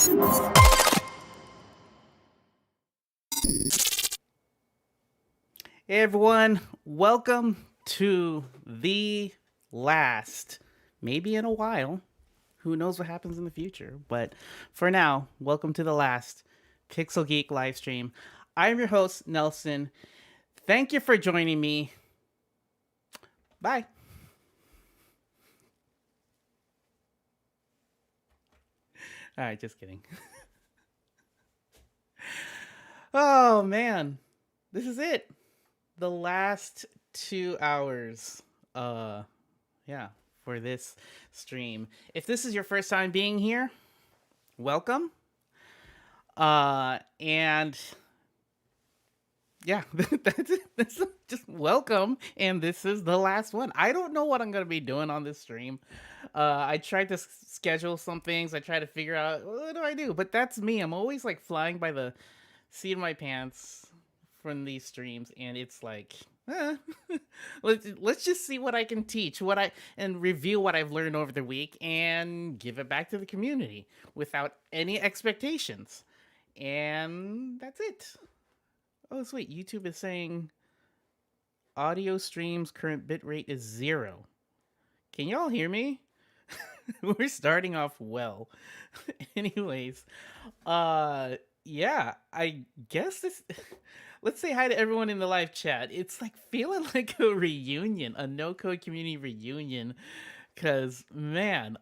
Hey everyone, welcome to the last, maybe in a while, who knows what happens in the future, but for now, welcome to the last Pixel Geek live stream. I'm your host, Nelson. Thank you for joining me. Bye. All right, just kidding. Oh man, this is it. The last 2 hours. Yeah, for this stream. If this is your first time being here, welcome. And yeah, that's just welcome. And this is the last one. I don't know what I'm gonna be doing on this stream. I tried to schedule some things. I tried to figure out what do I do, but that's me. I'm always like flying by the seat of my pants from these streams, and it's like, eh. let's just see what I can teach, and review what I've learned over the week, and give it back to the community without any expectations. And that's it. Oh, sweet. YouTube is saying audio streams current bitrate is 0. Can y'all hear me? We're starting off well. Anyways, yeah, I guess this let's say hi to everyone in the live chat. It's like feeling like a reunion, a no code community reunion. Cause man,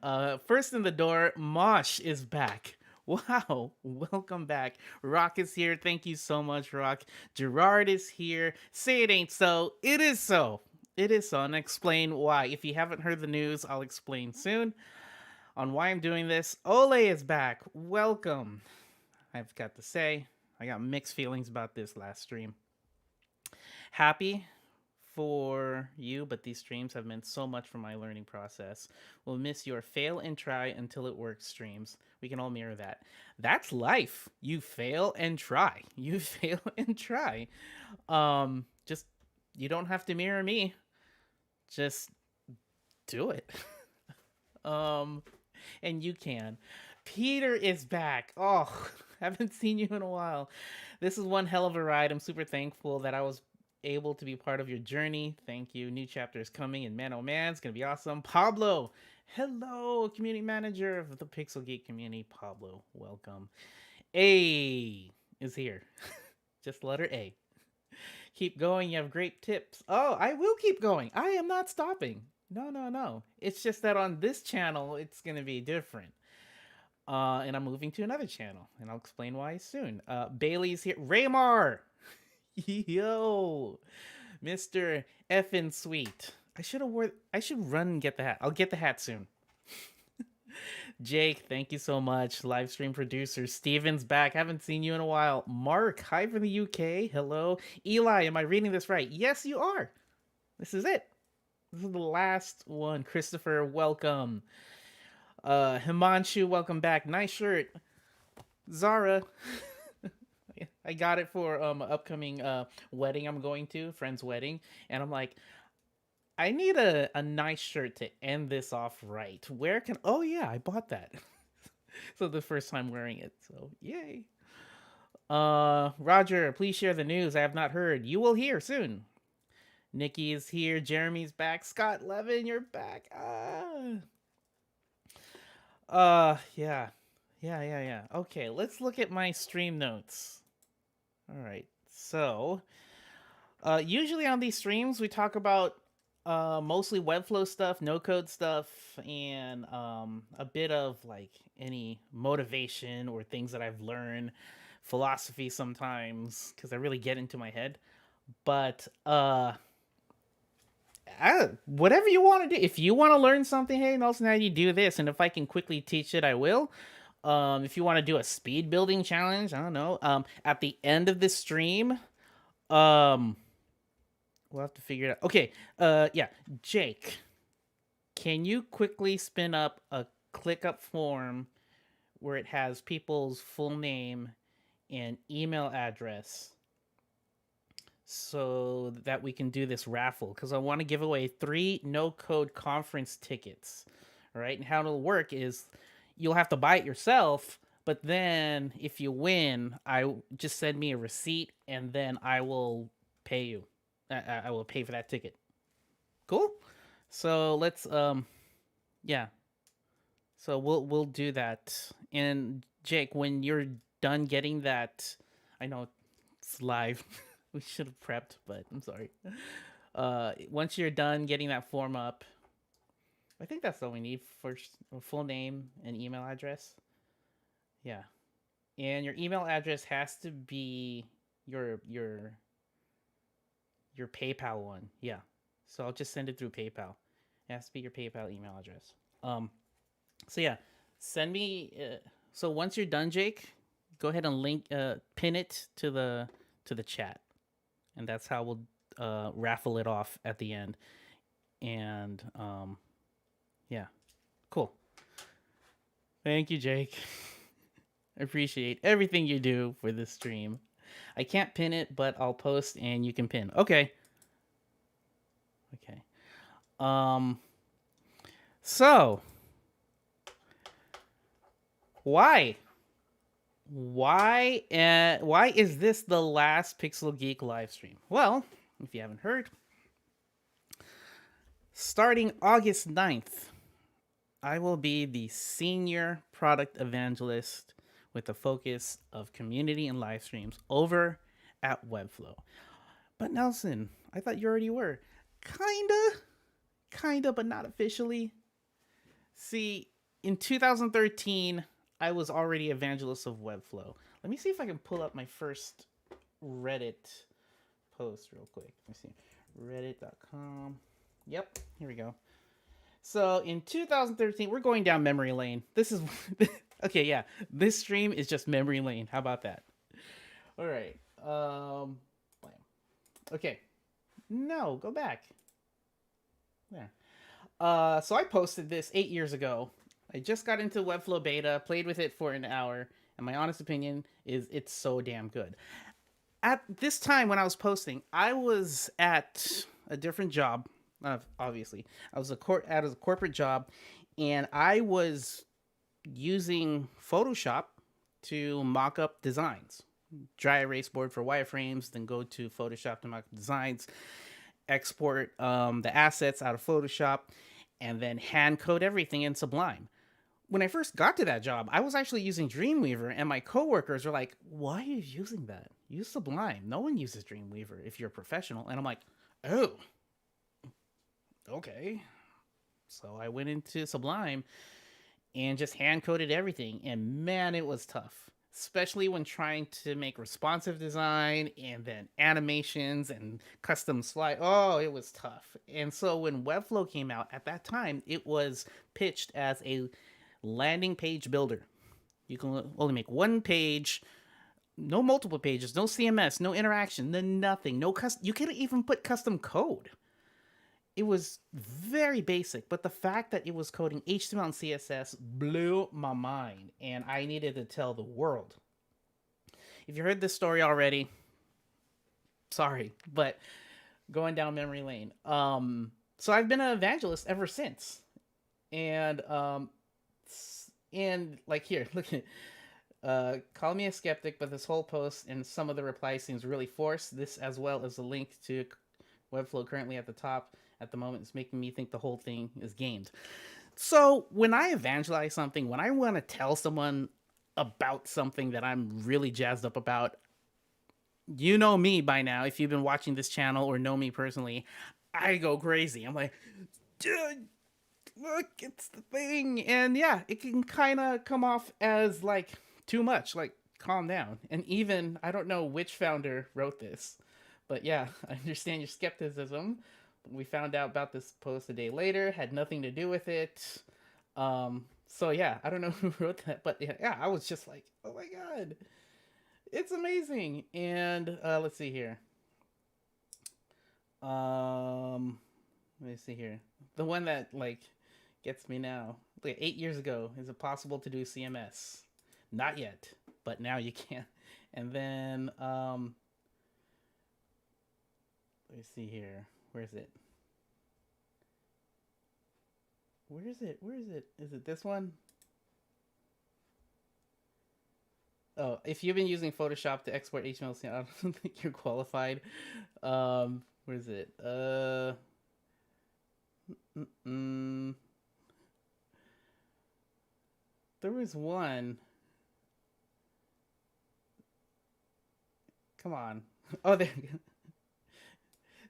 first in the door, Mosh is back. Wow, welcome back. Rock is here. Thank you so much, Rock. Gerard is here. Say it ain't so. It is so. It is so. And explain why. If you haven't heard the news, I'll explain soon on why I'm doing this. Ole is back. Welcome. I've got to say, I got mixed feelings about this last stream. Happy for you, but these streams have meant so much for my learning process. We'll miss your fail and try until it works streams. We can all mirror that. That's life. You fail and try. You fail and try. Just you don't have to mirror me. Just do it. And you can. Peter is back. Oh, haven't seen you in a while. This is one hell of a ride. I'm super thankful that I was able to be part of your journey. Thank you. New chapter is coming, and man, oh man, it's gonna be awesome. Pablo, hello, community manager of the Pixel Geek community. Pablo, welcome. A is here. Just letter A. Keep going. You have great tips. Oh, I will keep going. I am not stopping. No. It's just that on this channel, it's gonna be different. And I'm moving to another channel, and I'll explain why soon. Bailey's here. Raymar! Yo! Mr. Effin Sweet. I should run and get the hat. I'll get the hat soon. Jake, thank you so much. Live stream producer. Steven's back. Haven't seen you in a while. Mark, hi from the UK. Hello. Eli, am I reading this right? Yes, you are. This is it. This is the last one. Christopher, welcome. Himanshu, welcome back. Nice shirt. Zara. I got it for upcoming wedding I'm going to, friend's wedding, and I'm like, I need a nice shirt to end this off right. Where can Oh yeah, I bought that. So the first time wearing it. So yay. Roger, please share the news. I have not heard. You will hear soon. Nikki is here. Jeremy's back. Scott Levin, you're back. Yeah. Okay, let's look at my stream notes. All right. So, usually on these streams we talk about mostly Webflow stuff, no code stuff, and a bit of like any motivation or things that I've learned, philosophy sometimes because I really get into my head. But whatever you want to do. If you want to learn something, hey, Nelson, how do you do this? And if I can quickly teach it, I will. If you want to do a speed building challenge, I don't know. At the end of this stream, we'll have to figure it out. Okay. Yeah, Jake, can you quickly spin up a ClickUp form where it has people's full name and email address? So that we can do this raffle, because I want to give away 3 no-code conference tickets. All right, and how it'll work is you'll have to buy it yourself, But then if you win, just send me a receipt, and then I will pay you. I will pay for that ticket. Cool. So let's yeah. So we'll do that. And Jake, when you're done getting that, I know it's live. We should have prepped, but I'm sorry. Once you're done getting that form up, I think that's all we need. First, a full name and email address. Yeah, and your email address has to be your your your PayPal one. Yeah, so I'll just send it through PayPal. It has to be your PayPal email address. Um, so yeah, send me. So once you're done, Jake, go ahead and pin it to the chat, and that's how we'll raffle it off at the end. And yeah, cool. Thank you, Jake. I appreciate everything you do for this stream. I can't pin it, but I'll post and you can pin. Okay. Okay. Um. So why? Why is this the last Pixel Geek live stream? Well, if you haven't heard, starting August 9th, I will be the senior product evangelist with the focus of community and live streams over at Webflow. But Nelson, I thought you already were. Kinda, but not officially. See, in 2013, I was already evangelist of Webflow. Let me see if I can pull up my first Reddit post real quick. Let me see. Reddit.com. Yep, here we go. So in 2013, we're going down memory lane. This is okay. Yeah, this stream is just memory lane. How about that? All right. Okay. No, go back. There. So I posted this 8 years ago. I just got into Webflow beta, played with it for an hour, and my honest opinion is it's so damn good. At this time when I was posting, I was at a different job. Obviously, I was at a corporate job, and I was using Photoshop to mock up designs. Dry erase board for wireframes, then go to Photoshop to mock up designs, export the assets out of Photoshop, and then hand code everything in Sublime. When I first got to that job, I was actually using Dreamweaver, and my coworkers were like, "Why are you using that? Use Sublime. No one uses Dreamweaver if you're a professional." And I'm like, "Oh, okay." So I went into Sublime and just hand coded everything, and man, it was tough. Especially when trying to make responsive design and then animations and custom slide. Oh, it was tough. And so when Webflow came out at that time, it was pitched as a landing page builder. You can only make one page, no multiple pages, no CMS, no interaction, then nothing, no custom. You can't even put custom code. It was very basic, but the fact that it was coding HTML and CSS blew my mind, and I needed to tell the world. If you heard this story already, sorry, but going down memory lane. So I've been an evangelist ever since, and like here, look at. Call me a skeptic, but this whole post and some of the replies seems really forced. This, as well as the link to Webflow currently at the top at the moment, is making me think the whole thing is gamed. So when I evangelize something, when I want to tell someone about something that I'm really jazzed up about, you know me by now, if you've been watching this channel or know me personally, I go crazy. I'm like, dude, look, it's the thing. And yeah, it can kind of come off as like too much, like calm down. And even, I don't know which founder wrote this, but yeah, I understand your skepticism. We found out about this post a day later, had nothing to do with it. So yeah, I don't know who wrote that, but yeah, I was just like, oh my god, it's amazing. And let's see here. Let me see here. The one that like gets me now. Like 8 years ago, is it possible to do CMS? Not yet, but now you can. And then let me see here. Where is it? Where is it? Where is it? Is it this one? Oh, if you've been using Photoshop to export HTML, I don't think you're qualified. Where is it? Mm, there was one. Come on. Oh, there.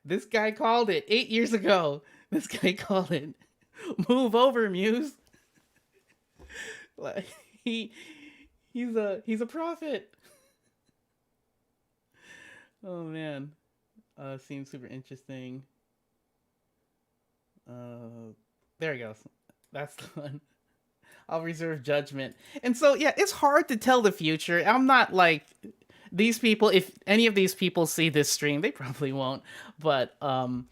This guy called it 8 years ago. This guy called it. Move over, Muse. Like he he's a prophet. Oh man. Seems super interesting. Uh, there he goes. That's the one. I'll reserve judgment. And so yeah, it's hard to tell the future. I'm not like these people. If any of these people see this stream, they probably won't. But I'm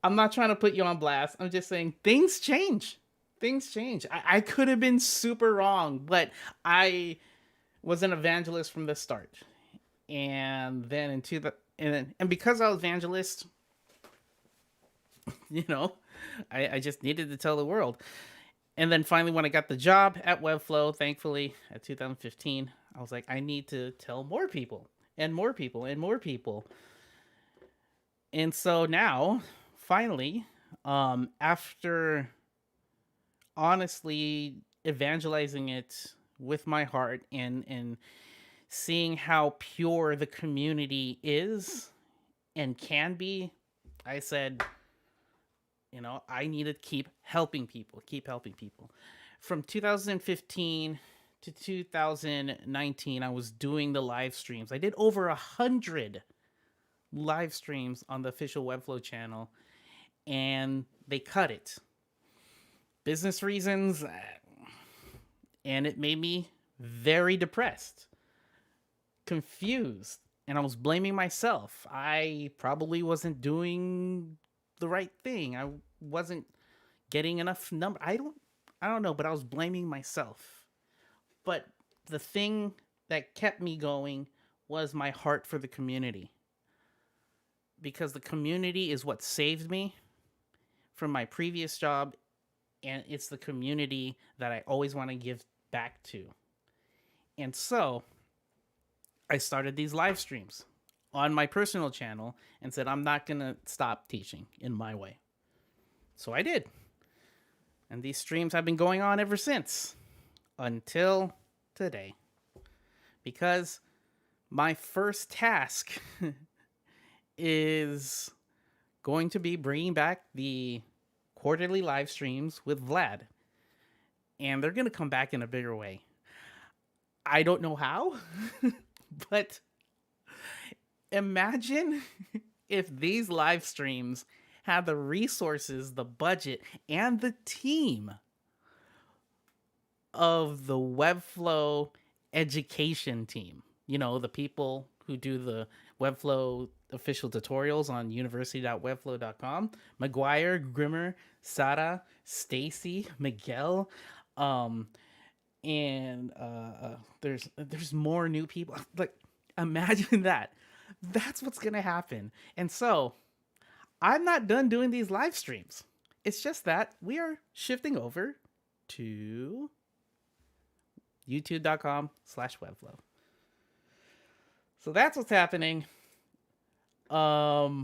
not trying to put you on blast. I'm just saying things change. Things change. I could have been super wrong, but I was an evangelist from the start. And then and because I was evangelist, you know, I just needed to tell the world. And then finally, when I got the job at Webflow, thankfully, at 2015, I was like, I need to tell more people and more people and more people. And so now, finally, after honestly evangelizing it with my heart and seeing how pure the community is and can be, I said, I need to keep helping people, keep helping people. From 2015 to 2019, I was doing the live streams. I did over 100 live streams on the official Webflow channel, and they cut it. Business reasons, and it made me very depressed, confused, and I was blaming myself. I probably wasn't doing the right thing. I wasn't getting enough number. I don't know, but I was blaming myself. But the thing that kept me going was my heart for the community. Because the community is what saved me from my previous job, and it's the community that I always want to give back to. And so I started these live streams on my personal channel and said, I'm not going to stop teaching in my way. So I did. And these streams have been going on ever since until today. Because my first task is going to be bringing back the quarterly live streams with Vlad. And they're going to come back in a bigger way. I don't know how, but imagine if these live streams had the resources, the budget, and the team of the Webflow education team. The people who do the Webflow official tutorials on university.webflow.com. McGuire, Grimmer, Sara, Stacy, Miguel, and there's more new people. Like, imagine that. That's what's gonna happen. And so I'm not done doing these live streams. It's just that we are shifting over to youtube.com/webflow. So that's what's happening. Yeah.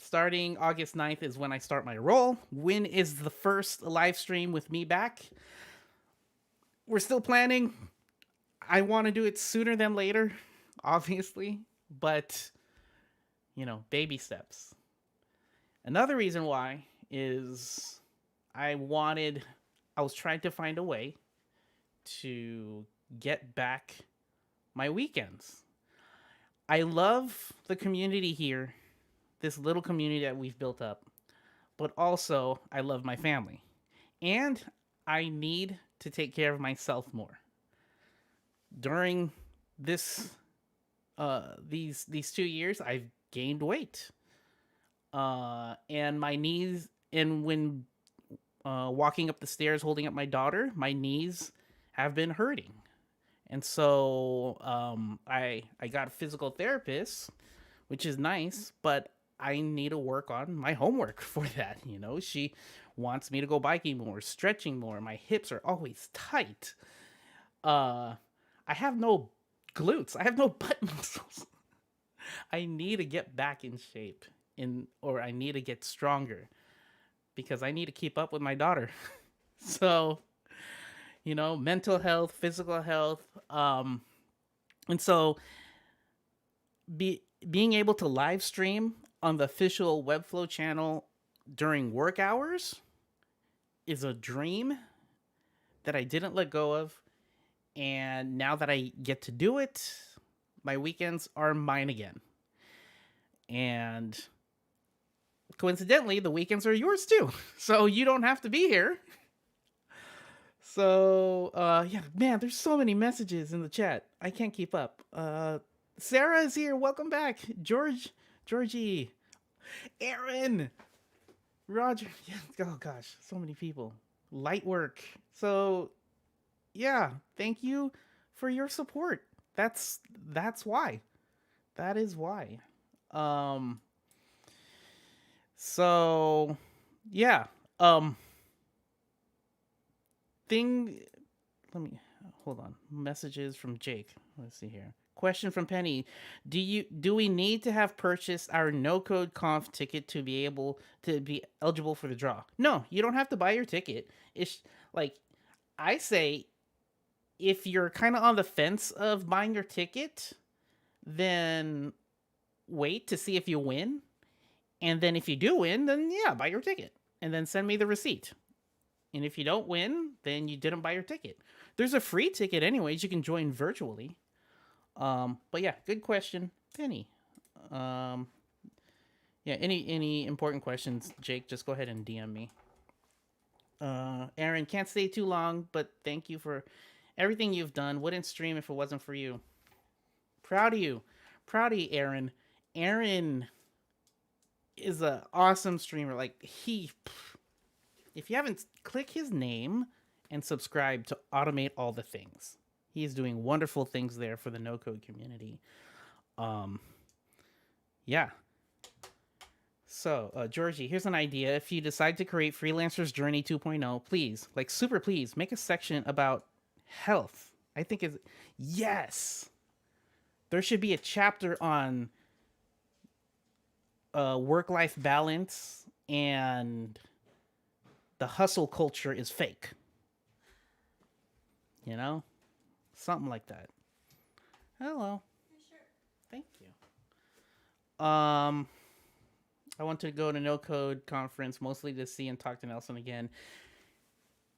Starting August 9th is when I start my role. When is the first live stream with me back? We're still planning. I want to do it sooner than later, obviously, but baby steps. Another reason why is I was trying to find a way to get back my weekends. I love the community here, this little community that we've built up, but also I love my family. And I need to take care of myself more. During these 2 years, I've gained weight. And my knees, and when walking up the stairs holding up my daughter, my knees have been hurting. And so I got a physical therapist, which is nice, but I need to work on my homework for that. She wants me to go biking more, stretching more. My hips are always tight. I have no glutes. I have no butt muscles. I need to get back in shape or I need to get stronger because I need to keep up with my daughter. So, mental health, physical health, and so being able to live stream on the official Webflow channel during work hours is a dream that I didn't let go of. And now that I get to do it, my weekends are mine again. And coincidentally, the weekends are yours too. So you don't have to be here. So, yeah, man, there's so many messages in the chat. I can't keep up. Sarah is here. Welcome back. Georgie, Aaron, Roger. Yeah, oh gosh, so many people. Light work. So, yeah, thank you for your support. That's why. That is why. So yeah. Thing Let me hold on. Messages from Jake. Let's see here. Question from Penny. Do we need to have purchased our no code conf ticket to be able to be eligible for the draw? No, you don't have to buy your ticket. It's like I say, if you're kind of on the fence of buying your ticket, then wait to see if you win. And then if you do win, then yeah, buy your ticket. And then send me the receipt. And if you don't win, then you didn't buy your ticket. There's a free ticket anyways. You can join virtually. But yeah, good question, Penny. Yeah, any important questions, Jake, just go ahead and DM me. Aaron, can't stay too long, but thank you for everything you've done. Wouldn't stream if it wasn't for you. Proud of you. Proud of you, Aaron. Aaron is an awesome streamer. Like, if you haven't, click his name and subscribe to automate all the things. He is doing wonderful things there for the no-code community. Yeah. So, Georgie, here's an idea. If you decide to create Freelancer's Journey 2.0, please, like super please, make a section about health. I think it's, yes. There should be a chapter on work-life balance and the hustle culture is fake. You know? Something like that. Hello. Sure. Thank you. I want to go to No Code conference mostly to see and talk to Nelson again.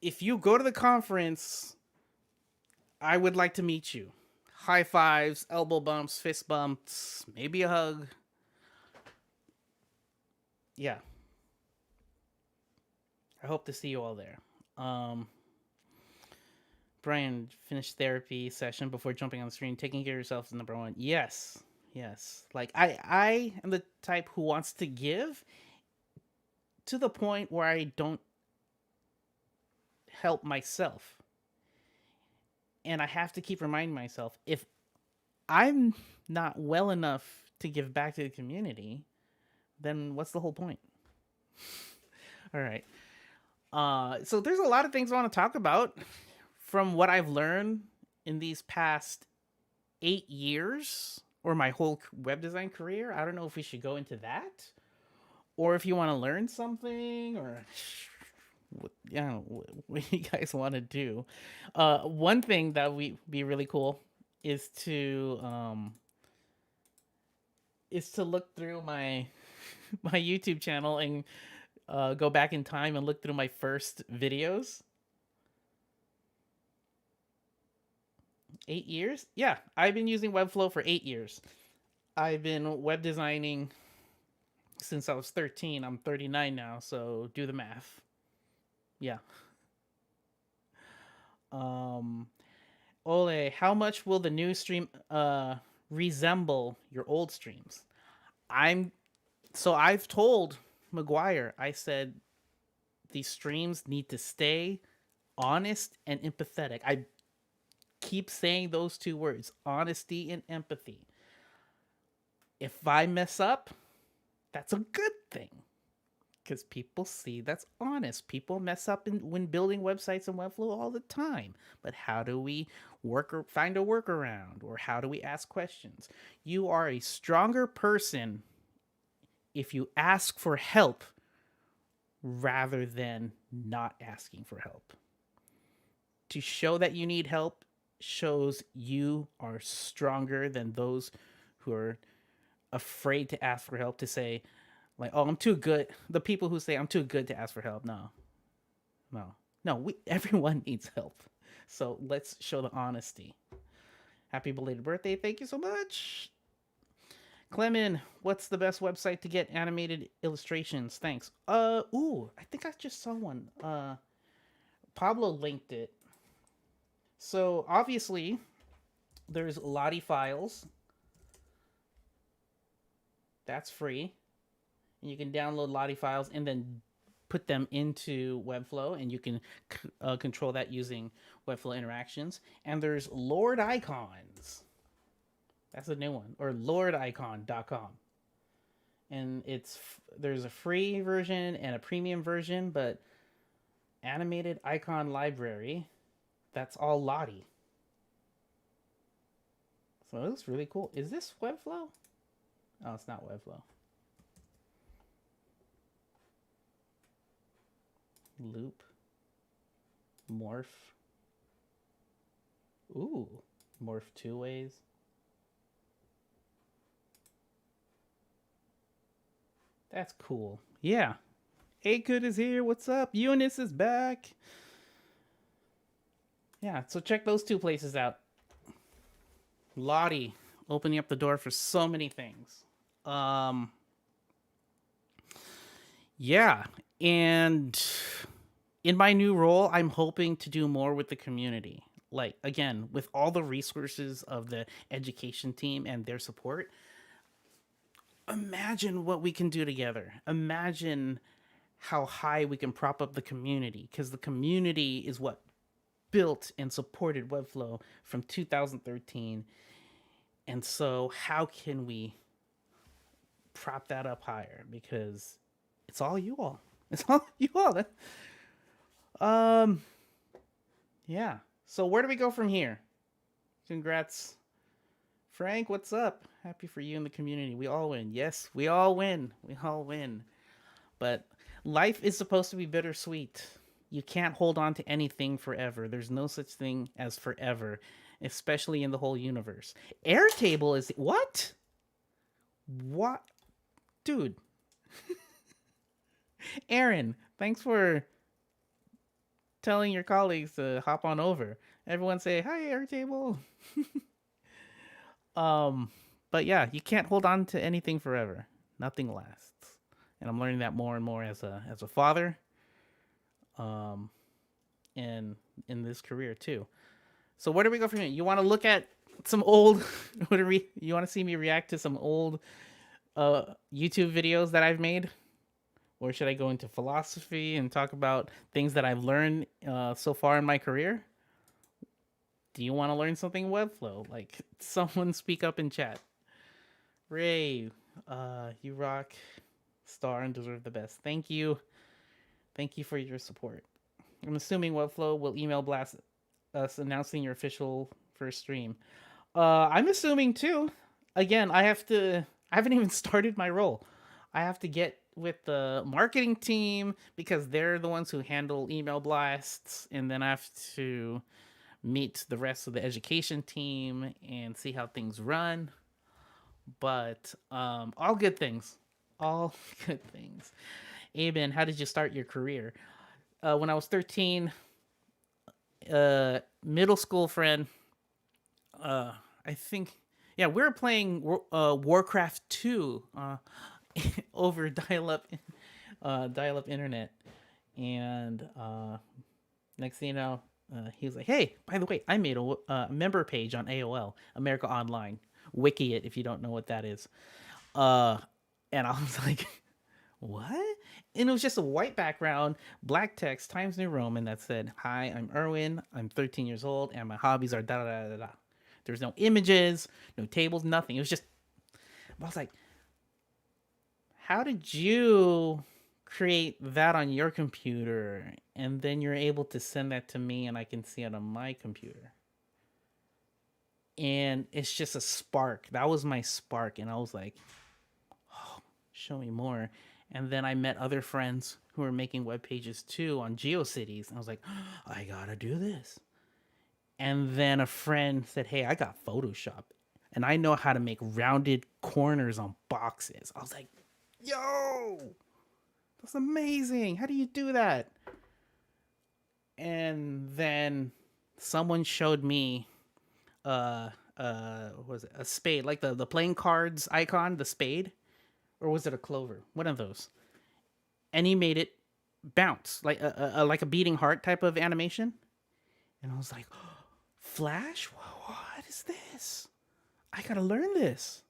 If you go to the conference, I would like to meet you. High fives, elbow bumps, fist bumps, maybe a hug. Yeah. I hope to see you all there. Brian, finished therapy session before jumping on the screen. Taking care of yourself is number one. Yes. Like I am the type who wants to give to the point where I don't help myself. And I have to keep reminding myself, if I'm not well enough to give back to the community, then what's the whole point? All right. So there's a lot of things I want to talk about from what I've learned in these past 8 years or my whole web design career. I don't know if we should go into that or if you want to learn something or what you guys want to do. One thing that would be really cool is to look through my YouTube channel and go back in time and look through my first videos. 8 years? Yeah, I've been using Webflow for 8 years. I've been web designing since I was 13. I'm 39 now, so do the math. Yeah. Ole, how much will the new stream resemble your old streams? I've told McGuire, I said these streams need to stay honest and empathetic. I keep saying those two words, honesty and empathy. If I mess up, that's a good thing. Because people see that's honest. People mess up when building websites in Webflow all the time. But how do we find a workaround, or how do we ask questions. You are a stronger person if you ask for help rather than not asking for help. To show that you need help shows you are stronger than those who are afraid to ask for help, to say, like, oh, I'm too good. The people who say I'm too good to ask for help. No, no, no. Everyone needs help. So let's show the honesty. Happy belated birthday. Thank you so much. Clemen, what's the best website to get animated illustrations? Thanks. I think I just saw one. Pablo linked it. So obviously, there's Lottie Files. That's free. And you can download Lottie Files and then put them into Webflow, and you can control that using Webflow interactions. And there's Lord Icons. That's a new one, or lordicon.com. And there's a free version and a premium version, but animated icon library, that's all Lottie. So it looks really cool. Is this Webflow? Oh, it's not Webflow. Loop. Morph. Ooh. Morph 2 ways. That's cool. Yeah. Akud is here. What's up? Eunice is back. Yeah, so check those two places out. Lottie opening up the door for so many things. Yeah, and in my new role, I'm hoping to do more with the community. Like, again, with all the resources of the education team and their support, imagine what we can do together. Imagine how high we can prop up the community, because the community is what built and supported Webflow from 2013. And so how can we prop that up higher? Because it's all you all. It's all you all. Yeah. So where do we go from here? Congrats. Frank, what's up? Happy for you and the community. We all win. Yes, we all win. We all win. But life is supposed to be bittersweet. You can't hold on to anything forever. There's no such thing as forever, especially in the whole universe. Airtable is what? What? Dude. Aaron, thanks for telling your colleagues to hop on over. Everyone say, hi, Airtable. But yeah, you can't hold on to anything forever. Nothing lasts. And I'm learning that more and more as a father. And in this career too. So where do we go from here? You want to look at some old you want to see me react to some old YouTube videos that I've made? Or should I go into philosophy and talk about things that I've learned so far in my career? Do you want to learn something Webflow? Like, someone speak up in chat. Ray, you rock, star, and deserve the best. Thank you. Thank you for your support. I'm assuming Webflow will email blast us announcing your official first stream. I'm assuming too. Again, I haven't even started my role. I have to get with the marketing team because they're the ones who handle email blasts, and then I have to meet the rest of the education team and see how things run. But all good things. All good things. Aben, how did you start your career? When I was 13, middle school friend, I think, yeah, we were playing Warcraft 2 over dial-up internet. And next thing you know, he was like, hey, by the way, I made a member page on AOL, America Online. Wiki it if you don't know what that is. And I was like, what? And it was just a white background, black text, Times New Roman that said, hi, I'm Erwin, I'm 13 years old, and my hobbies are da da da da. There's no images, no tables, nothing. It was just, I was like, how did you create that on your computer? And then you're able to send that to me and I can see it on my computer. and it's just a spark. That was my spark, and I was like, oh, show me more. And then I met other friends who were making web pages too on GeoCities, and I was like, oh, I gotta do this. And then a friend said, hey, I got Photoshop, and I know how to make rounded corners on boxes. I was like, yo, that's amazing. How do you do that? And then someone showed me what was it, a spade, like the playing cards icon, the spade, or was it a clover, one of those, and he made it bounce like a beating heart type of animation. And I was like, oh, Flash, what is this? I gotta learn this.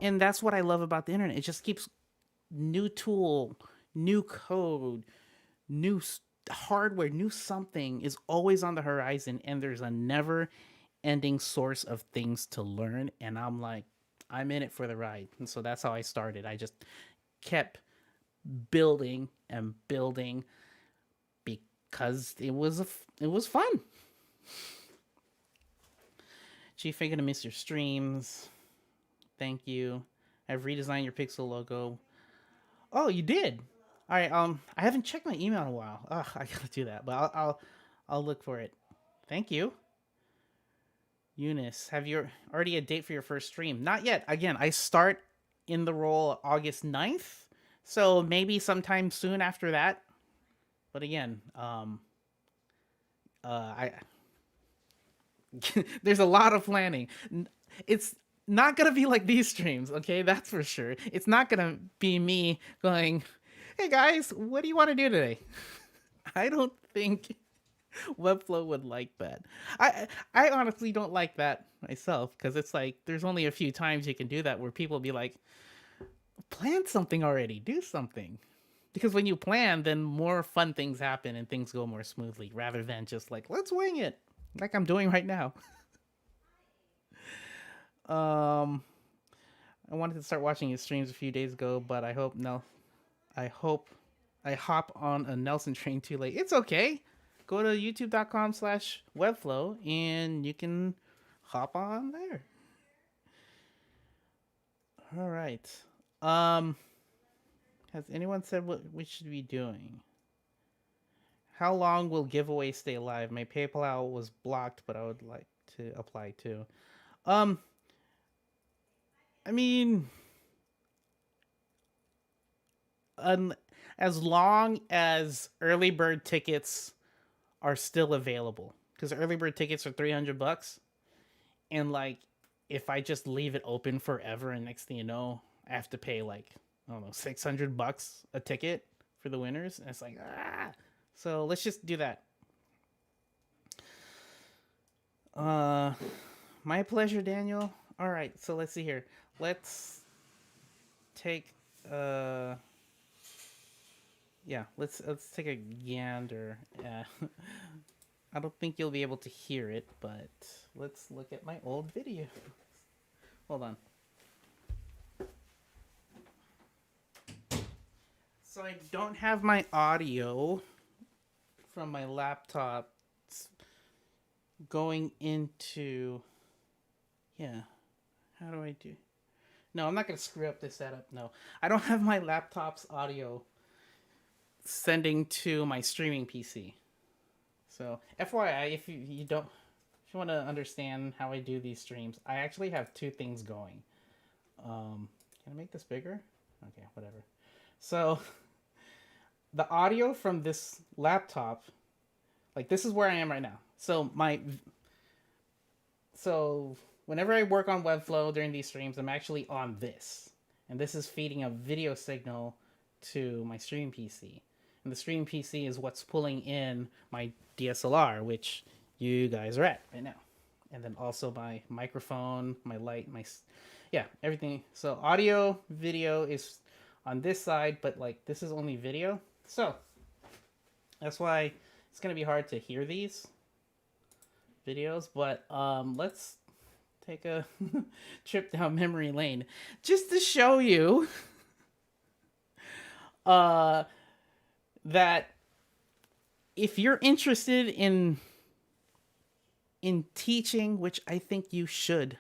And that's what I love about the internet. It just keeps new tool, new code, new hardware, new something is always on the horizon, and there's a never ending source of things to learn. And I'm like, I'm in it for the ride. And so that's how I started. I just kept building and building because it was fun. Chief, I'm gonna miss your streams. Thank you. I've redesigned your Pixel logo. Oh, you did. All right. I haven't checked my email in a while. Ugh, I gotta do that, but I'll look for it. Thank you. Eunice, have you already a date for your first stream? Not yet. Again, I start in the role August 9th, so maybe sometime after that. But again, I there's a lot of planning. It's not gonna be like these streams, okay? That's for sure. It's not gonna be me going, "Hey guys, what do you want to do today?" I don't think Webflow would like that. I honestly don't like that myself, because it's like there's only a few times you can do that where people be like, plan something already, do something. Because when you plan, then more fun things happen and things go more smoothly, rather than just like, let's wing it, like I'm doing right now. I wanted to start watching his streams a few days ago, but I hope I hop on a Nelson train too late. It's okay. Go to youtube.com/webflow and you can hop on there. All right. Has anyone said what we should be doing? How long will giveaway stay alive? My PayPal was blocked, but I would like to apply too. I mean, as long as early bird tickets are still available, because early bird tickets are $300, and like if I just leave it open forever, and next thing you know, I have to pay like, I don't know, $600 a ticket for the winners, and it's like, so let's just do that. My pleasure, Daniel. All right, so let's see here. Let's take yeah, let's take a gander. I don't think you'll be able to hear it, but let's look at my old video. Hold on. So I don't have my audio from my laptop going into, yeah, how do I do? No, I'm not going to screw up this setup. No, I don't have my laptop's audio sending to my streaming PC. So FYI, if you want to understand how I do these streams, I actually have two things going. Can I make this bigger? Okay, whatever. So the audio from this laptop, like this is where I am right now. So whenever I work on Webflow during these streams, I'm actually on this. And this is feeding a video signal to my stream PC. And the stream PC is what's pulling in my DSLR, which you guys are at right now. And then also my microphone, my light, everything. So audio, video is on this side, but like this is only video. So that's why it's going to be hard to hear these videos. But let's take a trip down memory lane just to show you that if you're interested in in teaching, which I think you should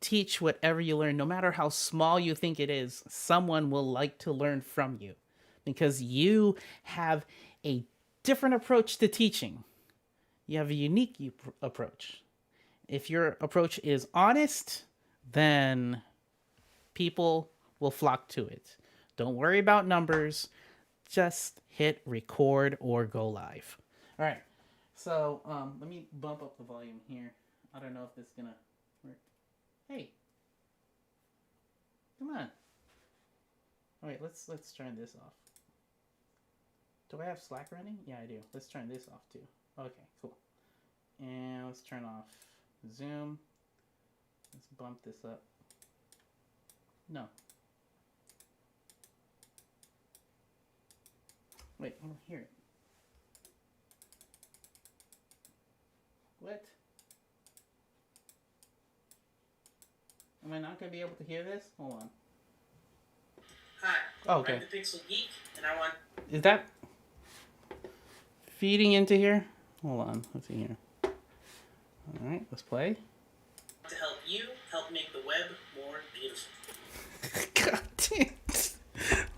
teach whatever you learn, no matter how small you think it is, someone will like to learn from you because you have a different approach to teaching. You have a unique approach. If your approach is honest, then people will flock to it. Don't worry about numbers. Just hit record or go live. All right. So let me bump up the volume here. I don't know if this is gonna work. Hey, come on. All right, let's turn this off. Do I have Slack running? Yeah, I do. Let's turn this off too. Okay, cool. And let's turn off Zoom. Let's bump this up. No. Wait, I don't hear it. What? Am I not going to be able to hear this? Hold on. Hi, oh, okay. I'm the Pixel Geek, and I want... Is that feeding into here? Hold on, let's see here. Alright, let's play. To help you, help make the web more beautiful. God damn it.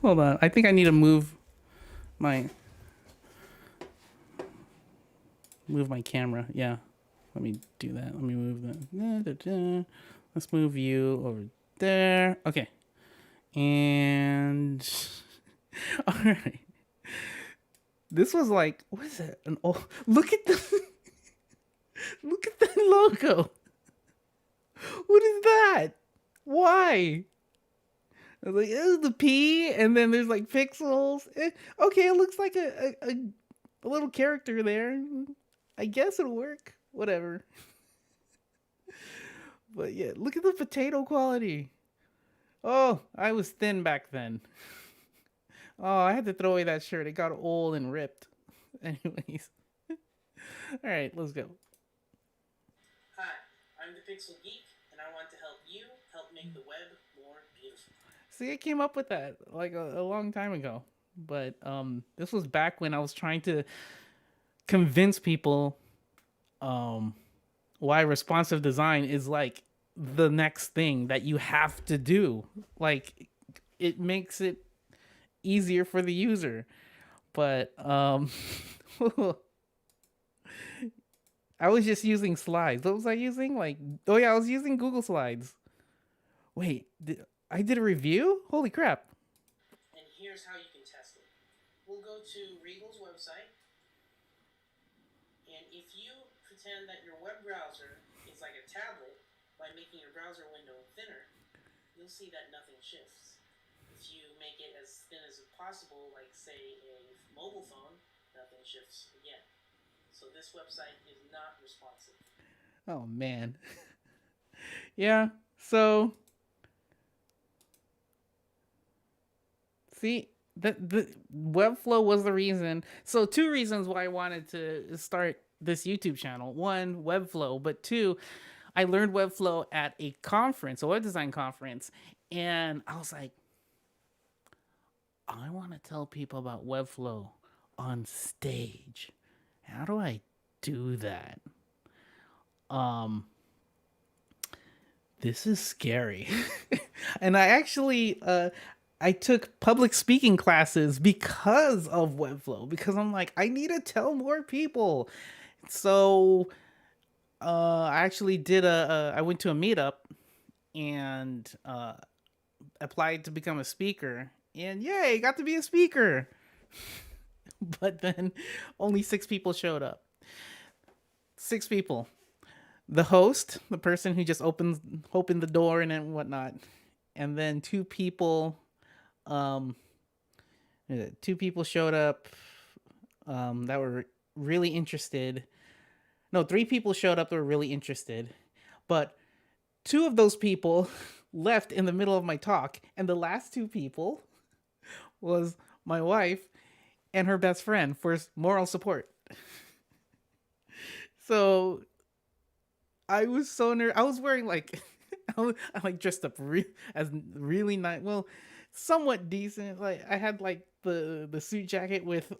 Hold on, I think I need to move my camera. Yeah, let me do that. Let me move that. Let's move you over there. Okay. And all right. This was like, what is that? Look at the look at that logo. What is that? Why? I was like, oh, the P, and then there's like pixels. Okay, it looks like a little character there. I guess it'll work. Whatever. But yeah, look at the potato quality. Oh, I was thin back then. Oh, I had to throw away that shirt. It got old and ripped. Anyways. All right, let's go. Hi, I'm the Pixel Geek, and I want to help you help make the web more beautiful. See, I came up with that like a long time ago. But this was back when I was trying to convince people why responsive design is like the next thing that you have to do. Like it makes it easier for the user. But I was just using slides. What was I using? Like, oh yeah, I was using Google Slides. Wait, I did a review? Holy crap. And here's how you can test it. We'll go to Regal's website, and if you pretend that your web browser is like a tablet by making your browser window thinner, you'll see that nothing shifts. If you make it as thin as possible, like say a mobile phone, nothing shifts again. So this website is not responsive. Oh man. Yeah, so see, the Webflow was the reason. So two reasons why I wanted to start this YouTube channel. One, Webflow, but two, I learned Webflow at a conference, a web design conference, and I was like, I want to tell people about Webflow on stage. How do I do that? This is scary. And I actually I took public speaking classes because of Webflow, because I'm like, I need to tell more people. So I actually did I went to a meetup and applied to become a speaker, and yay, got to be a speaker. But then only 6 people showed up. 6 people. The host, the person who just opened the door and whatnot, and then 2 people. 2 people showed up that were really interested. No, 3 people showed up that were really interested, but 2 of those people left in the middle of my talk, and the last 2 people was my wife and her best friend for moral support. So I was so I was wearing like I like dressed up as really nice, well, somewhat decent. Like I had like the suit jacket with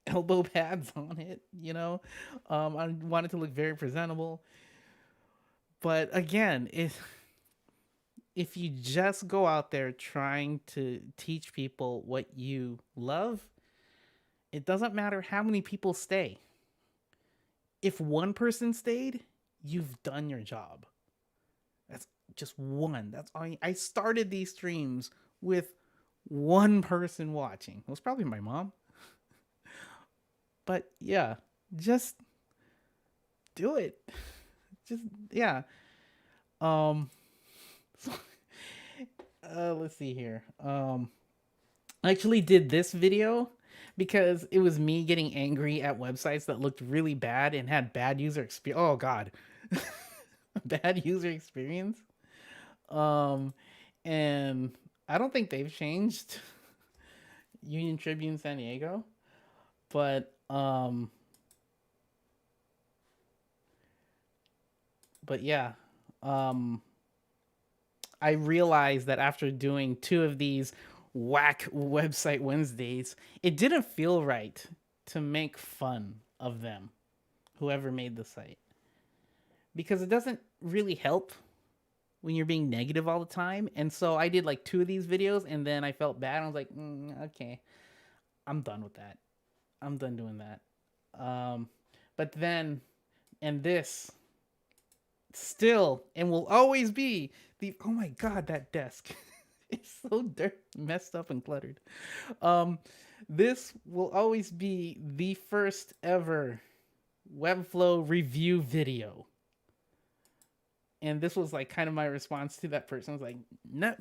elbow pads on it, you know. I wanted to look very presentable. But again, if you just go out there trying to teach people what you love, it doesn't matter how many people stay. If one person stayed, you've done your job. That's just one. That's all. I started these streams with one person watching. It was probably my mom. But yeah, just do it. Just yeah. Um so, let's see here. I actually did this video because it was me getting angry at websites that looked really bad and had bad user experience. Oh god. Bad user experience. Um and I don't think they've changed Union Tribune San Diego, but yeah. Um I realized that after doing two of these whack website Wednesdays, it didn't feel right to make fun of them, whoever made the site, because it doesn't really help when you're being negative all the time. And so I did like two of these videos and then I felt bad. I was like, okay, I'm done with that. I'm done doing that. Um, but then, and this still and will always be the oh my god, that desk. It's so dirt messed up and cluttered. Um, this will always be the first ever Webflow review video. And this was like kind of my response to that person. I was like, no,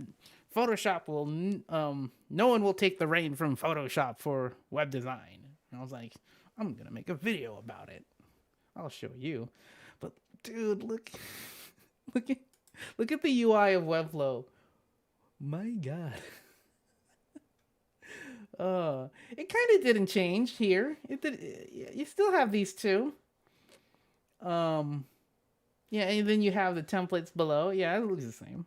Photoshop will, no one will take the reign from Photoshop for web design. And I was like, I'm gonna make a video about it. I'll show you. But dude, look at, look at the UI of Webflow. My God. It kind of didn't change here. It did. You still have these two. Um, yeah, and then you have the templates below. Yeah, it looks the same.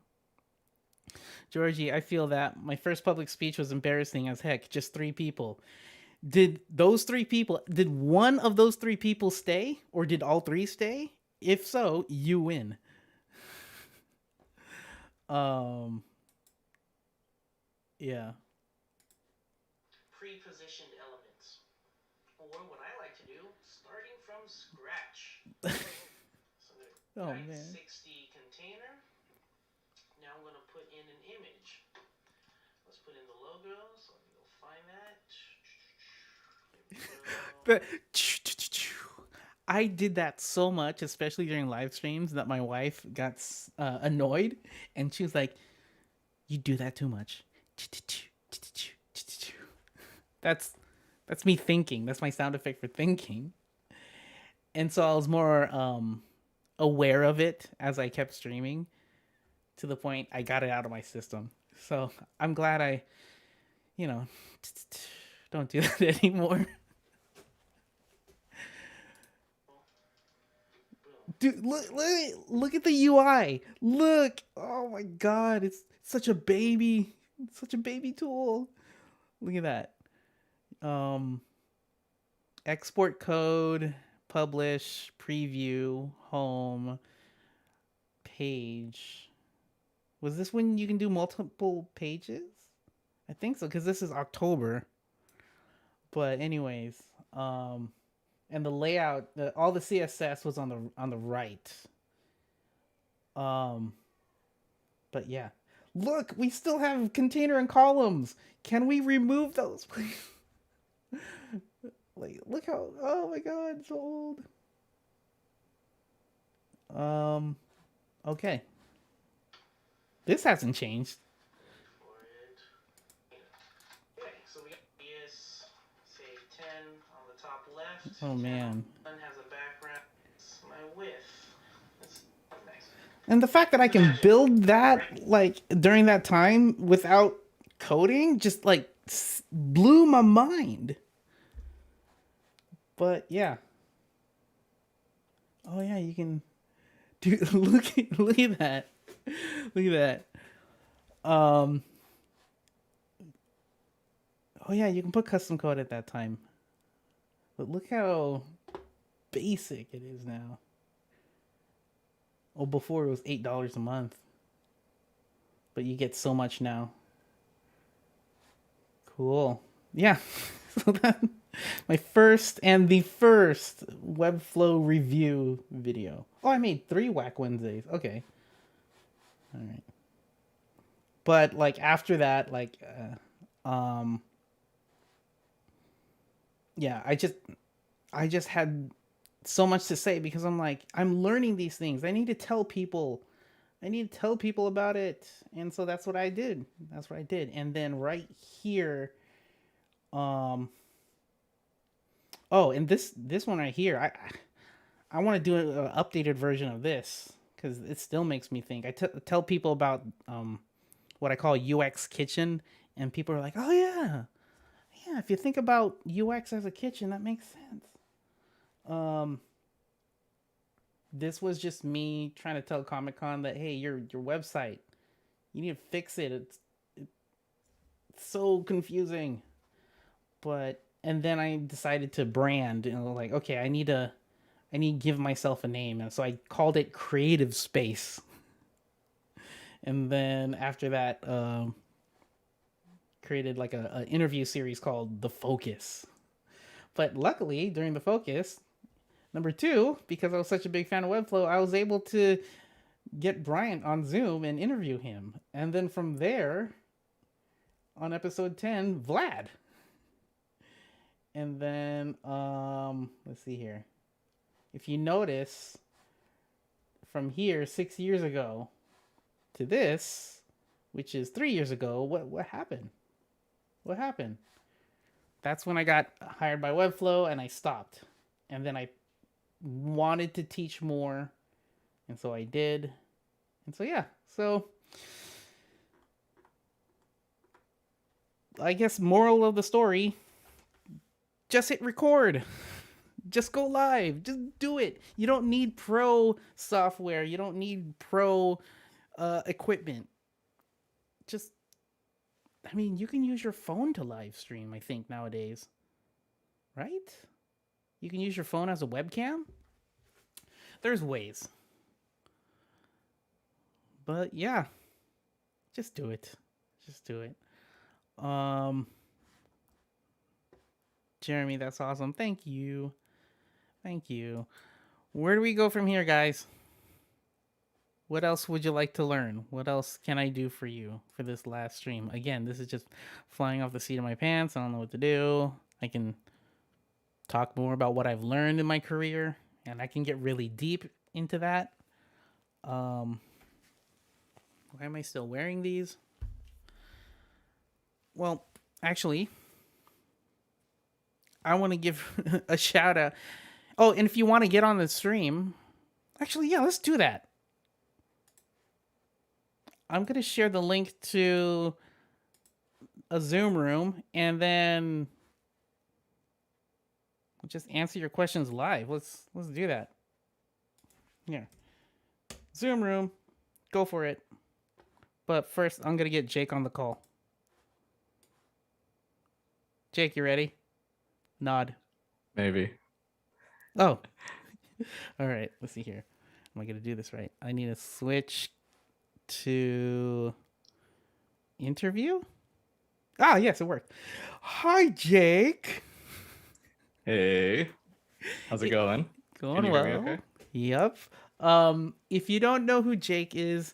Georgie, I feel that my first public speech was embarrassing as heck. Just three people. Did those three people? Did one of those three people stay, or did all three stay? If so, you win. Um, yeah. Pre-positioned elements. Or what I like to do, starting from scratch. So I'm Oh going to man. 60 container. Now I'm going to put in an image. Let's put in the logo. So let me go find that. But I did that so much, especially during live streams, that my wife got annoyed, and she was like, "You do that too much." That's that's me thinking. That's my sound effect for thinking. And so I was more aware of it as I kept streaming, to the point I got it out of my system. So I'm glad I, you know, don't do that anymore. Dude, look at the UI. Look. Oh my god, it's such a baby. It's such a baby tool. Look at that. Um export code, publish, preview, home, page. Was this when you can do multiple pages? I think so, cuz this is October. But anyways, and the layout, all the CSS was on the right. Um But yeah. Look, we still have container and columns. Can we remove those, please? Like, look how. Oh my god, it's so old. Um. Okay. This hasn't changed. for it. Okay, so we got this, say 10 on the top left. Oh 10 man. has a background. It's my width. That's nice. And the fact that I can build that like during that time without coding just like blew my mind. But yeah. Oh yeah, you can. Dude, look at that. Look at that. Oh yeah, you can put custom code at that time. But look how basic it is now. Oh, before it was $8 a month, but you get so much now. Cool. Yeah. So that my first and the first Webflow review video. Oh, I made 3 Whack Wednesdays. Okay. All right. But like after that, like, yeah, I just had so much to say because I'm like, I'm learning these things. I need to tell people. I need to tell people about it. And so that's what I did. That's what I did. And then right here, um oh, and this one right here, I want to do an updated version of this because it still makes me think. I tell people about what I call UX kitchen, and people are like, "Oh yeah, yeah." If you think about UX as a kitchen, that makes sense. Um, this was just me trying to tell Comic Con that hey, your website, you need to fix it. It's so confusing. But and then I decided to brand, like okay, I need to give myself a name, and so I called it Creative Space. And then after that, created like a interview series called The Focus. But luckily, during The Focus, number 2, because I was such a big fan of Webflow, I was able to get Bryant on Zoom and interview him. And then from there, on episode 10, Vlad. And then let's see here. If you notice, from here 6 years ago to this, which is 3 years ago, what happened? What happened? That's when I got hired by Webflow and I stopped. And then I wanted to teach more, and so I did. And so yeah, so I guess moral of the story, just hit record. Just go live. Just do it. You don't need pro software. You don't need pro equipment. Just, I mean, you can use your phone to live stream, I think, nowadays. Right? You can use your phone as a webcam. There's ways. But yeah, just do it. Just do it. Jeremy, that's awesome. Thank you. Thank you. Where do we go from here, guys? What else would you like to learn? What else can I do for you for this last stream? Again, this is just flying off the seat of my pants. I don't know what to do. I can talk more about what I've learned in my career, and I can get really deep into that. Why am I still wearing these? Well, actually, I want to give a shout out. Oh, and if you want to get on the stream, actually, yeah, let's do that. I'm going to share the link to a Zoom room, and then we'll just answer your questions live. Let's do that. Here. Zoom room. Go for it. But first, I'm going to get Jake on the call. Jake, you ready? Nod. Maybe. Oh. All right. Let's see here. Am I going to do this right? I need to switch to interview. Ah, yes, it worked. Hi, Jake. Hey. How's it going? Going well. Okay? Yep. If you don't know who Jake is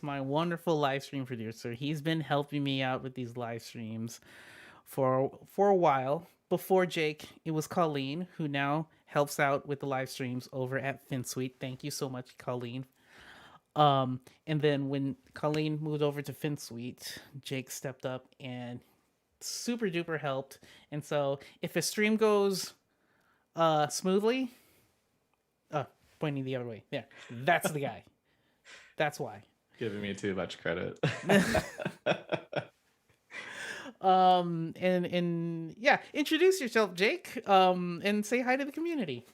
my wonderful live stream producer. He's been helping me out with these live streams for a while. Before Jake, it was Colleen, who now helps out with the live streams over at FinSuite. Thank you so much, Colleen. And then when Colleen moved over to FinSuite, Jake stepped up and super duper helped. And so if a stream goes smoothly, pointing the other way, there, that's the guy. That's why. Giving me too much credit. And yeah, introduce yourself, Jake, and say hi to the community.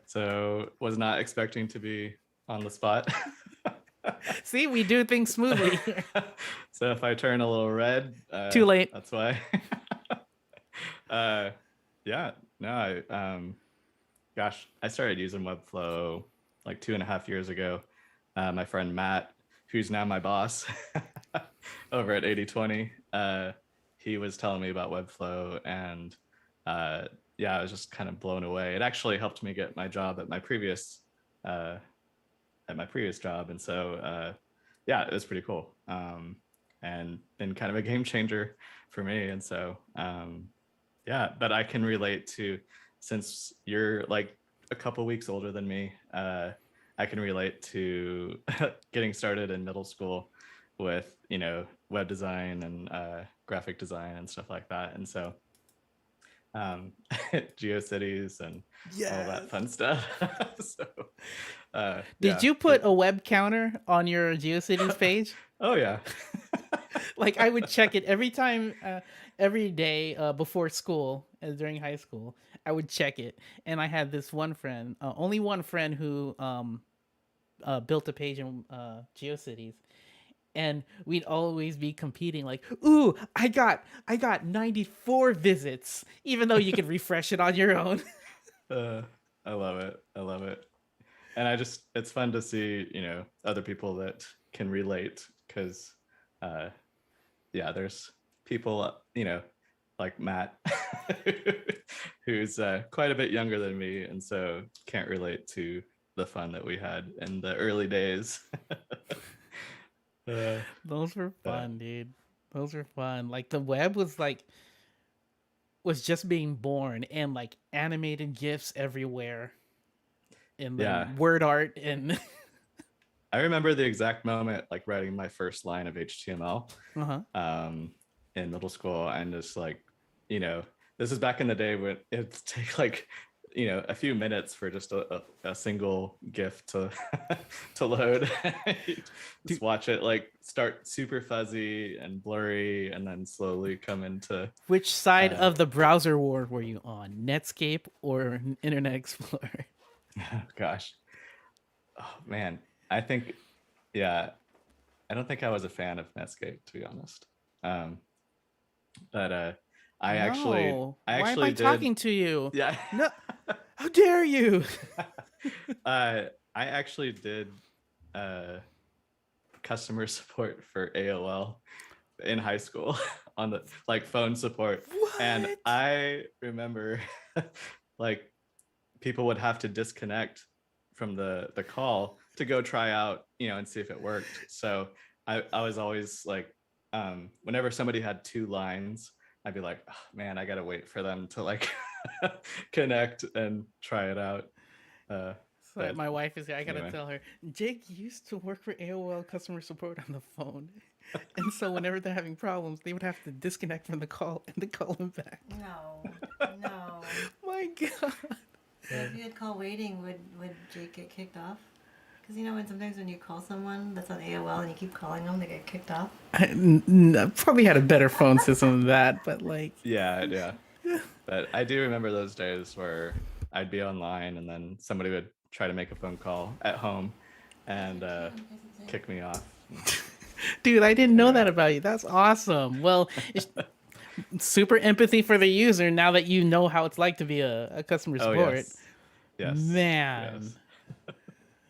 So was not expecting to be on the spot. See, we do things smoothly. So if I turn a little red, too late. That's why. uh, yeah, no, gosh, I started using Webflow like 2.5 years ago. My friend Matt, who's now my boss over at 8020, he was telling me about Webflow, and yeah, I was just kind of blown away. It actually helped me get my job uh, at my previous job, and so yeah, it was pretty cool, and been kind of a game changer for me. And so yeah, but I can relate to, since you're like a couple weeks older than me, I can relate to getting started in middle school with, web design and graphic design and stuff like that. And so um, GeoCities and all that Yes. fun stuff. So Did yeah. you put a web counter on your GeoCities page? Oh yeah. Like I would check it every time, every day before school, during high school. I would check it, and I had this one friend, only one friend who built a page in GeoCities, and we'd always be competing. Like, ooh, I got 94 visits, even though you could refresh it on your own. uh, I love it. I love it. And it's fun to see, other people that can relate, because uh yeah, there's people, like Matt, who's quite a bit younger than me, and so can't relate to the fun that we had in the early days. uh, Those were uh, fun, dude. Those were fun. Like the web was just being born, and like animated gifs everywhere, and yeah, then word art and I remember the exact moment, like writing my first line of HTML uh-huh. um, in middle school, and just like, you know, this is back in the day when it'd take like, a few minutes for just a single GIF to to load. Just Dude, watch it like start super fuzzy and blurry, and then slowly come into. which side Uh, of the browser war were you on? Netscape or Internet Explorer? gosh, oh man, I think, yeah, I don't think I was a fan of Netscape, to be honest. Um, but I actually, No. I Why am I actually did, talking to you? yeah. No. How dare you? I actually did uh, customer support for AOL in high school on the like phone support, and What? I remember like people would have to disconnect from the call to go try out, and see if it worked. So I was always like, whenever somebody had two lines, I'd be like, oh, man, I gotta wait for them to like connect and try it out. uh So but my wife is here. I gotta anyway. tell her. Jake used to work for AOL customer support on the phone, and so whenever they're having problems, they would have to disconnect from the call and then call them back. No, no. My God. So if you had call waiting, would Jake get kicked off? Because when sometimes when you call someone that's on AOL and you keep calling them, they get kicked off. I probably had a better phone system than that, but like, Yeah, yeah. But I do remember those days where I'd be online, and then somebody would try to make a phone call at home and kick me off. dude, I didn't know Anyway. that about you. That's awesome. Well, it's super empathy for the user now that you know how it's like to be a customer Oh support. yes. Yes. Man, Yes.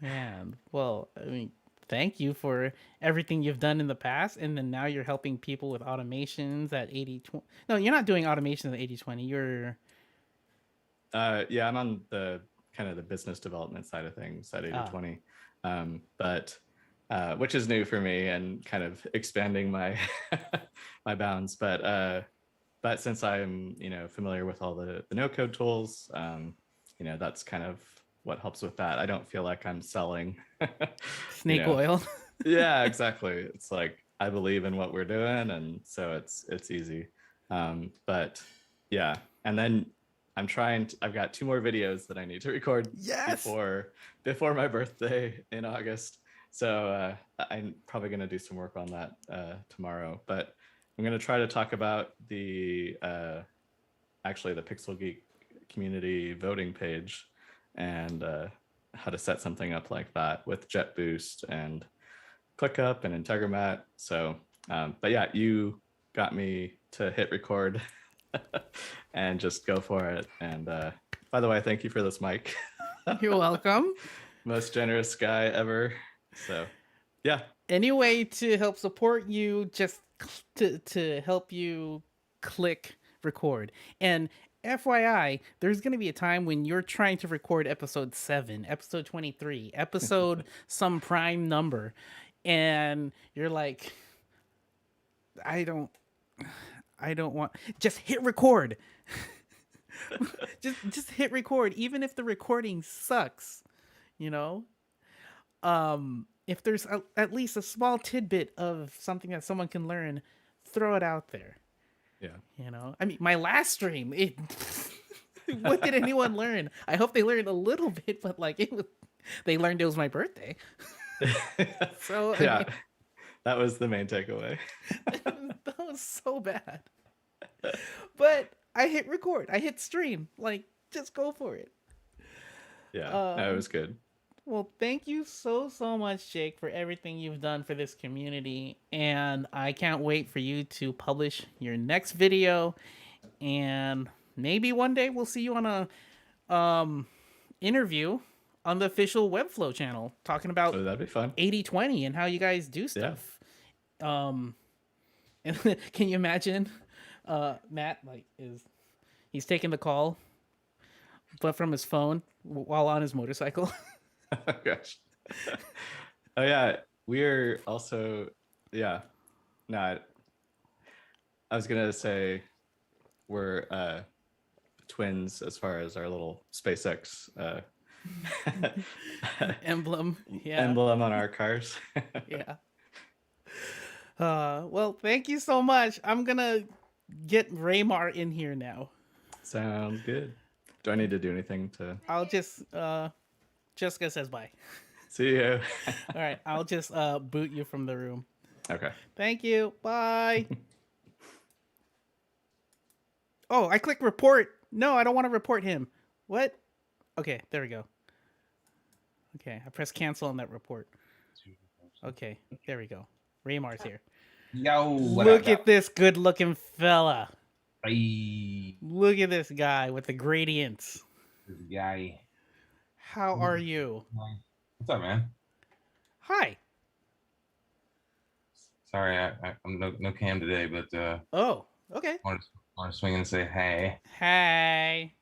man. Well, I mean, thank you for everything you've done in the past, and then now you're helping people with automations at 80/20. No, you're not doing automations at 80/20. You're Yeah, I'm on the kind of the business development side of things at 80/20. But which is new for me and kind of expanding my my bounds. But since I'm, familiar with all the no code tools, that's kind of what helps with that. I don't feel like I'm selling, you snake know. oil. Yeah, exactly. It's like I believe in what we're doing, and so it's easy. But yeah, and then I've got 2 more videos that I need to record Yes. before my birthday in August. So I'm probably going to do some work on that tomorrow. But I'm going to try to talk about the actually the Pixel Geek community voting page, and how to set something up like that with JetBoost and ClickUp and Integromat. So, but yeah, you got me to hit record and just go for it. And by the way, thank you for this mic. You're welcome. Most generous guy ever. So, yeah. Any way to help support you, just to help you click record. And FYI, there's going to be a time when you're trying to record episode 7, episode 23, episode some prime number, and you're like, I don't want, just hit record. just hit record even if the recording sucks, you know? If there's at least a small tidbit of something that someone can learn, throw it out there. Yeah. You know, I mean, my last stream, what did anyone learn? I hope they learned a little bit, but like they learned it was my birthday. So yeah, I mean, that was the main takeaway. that was so bad. But I hit record, I hit stream, like just go for it. Yeah, no, it was good. Well, thank you so much, Jake, for everything you've done for this community, and I can't wait for you to publish your next video, and maybe one day we'll see you on a interview on the official Webflow channel talking about Oh, that'd be fun. 80/20 and how you guys do stuff. And can you imagine Matt he's taking the call but from his phone while on his motorcycle? Oh gosh. Oh yeah, we're also I was gonna say we're twins as far as our little SpaceX emblem on our cars. Yeah. Well, thank you so much. I'm gonna get Raymar in here now. Sounds good. Do I need to do anything to? I'll just Jessica says bye. See you. All right, I'll just boot you from the room. Okay. Thank you. Bye. Oh, I clicked report. No, I don't want to report him. What? Okay, there we go. Okay, I press cancel on that report. Okay, there we go. Raymar's here. Yo, Look at this good-looking fella. Hey, Look at this guy with the gradients. this guy. How are you? What's up, man? Hi. Sorry, I'm no cam today, but Oh, okay. want to swing in and say hey. Hey.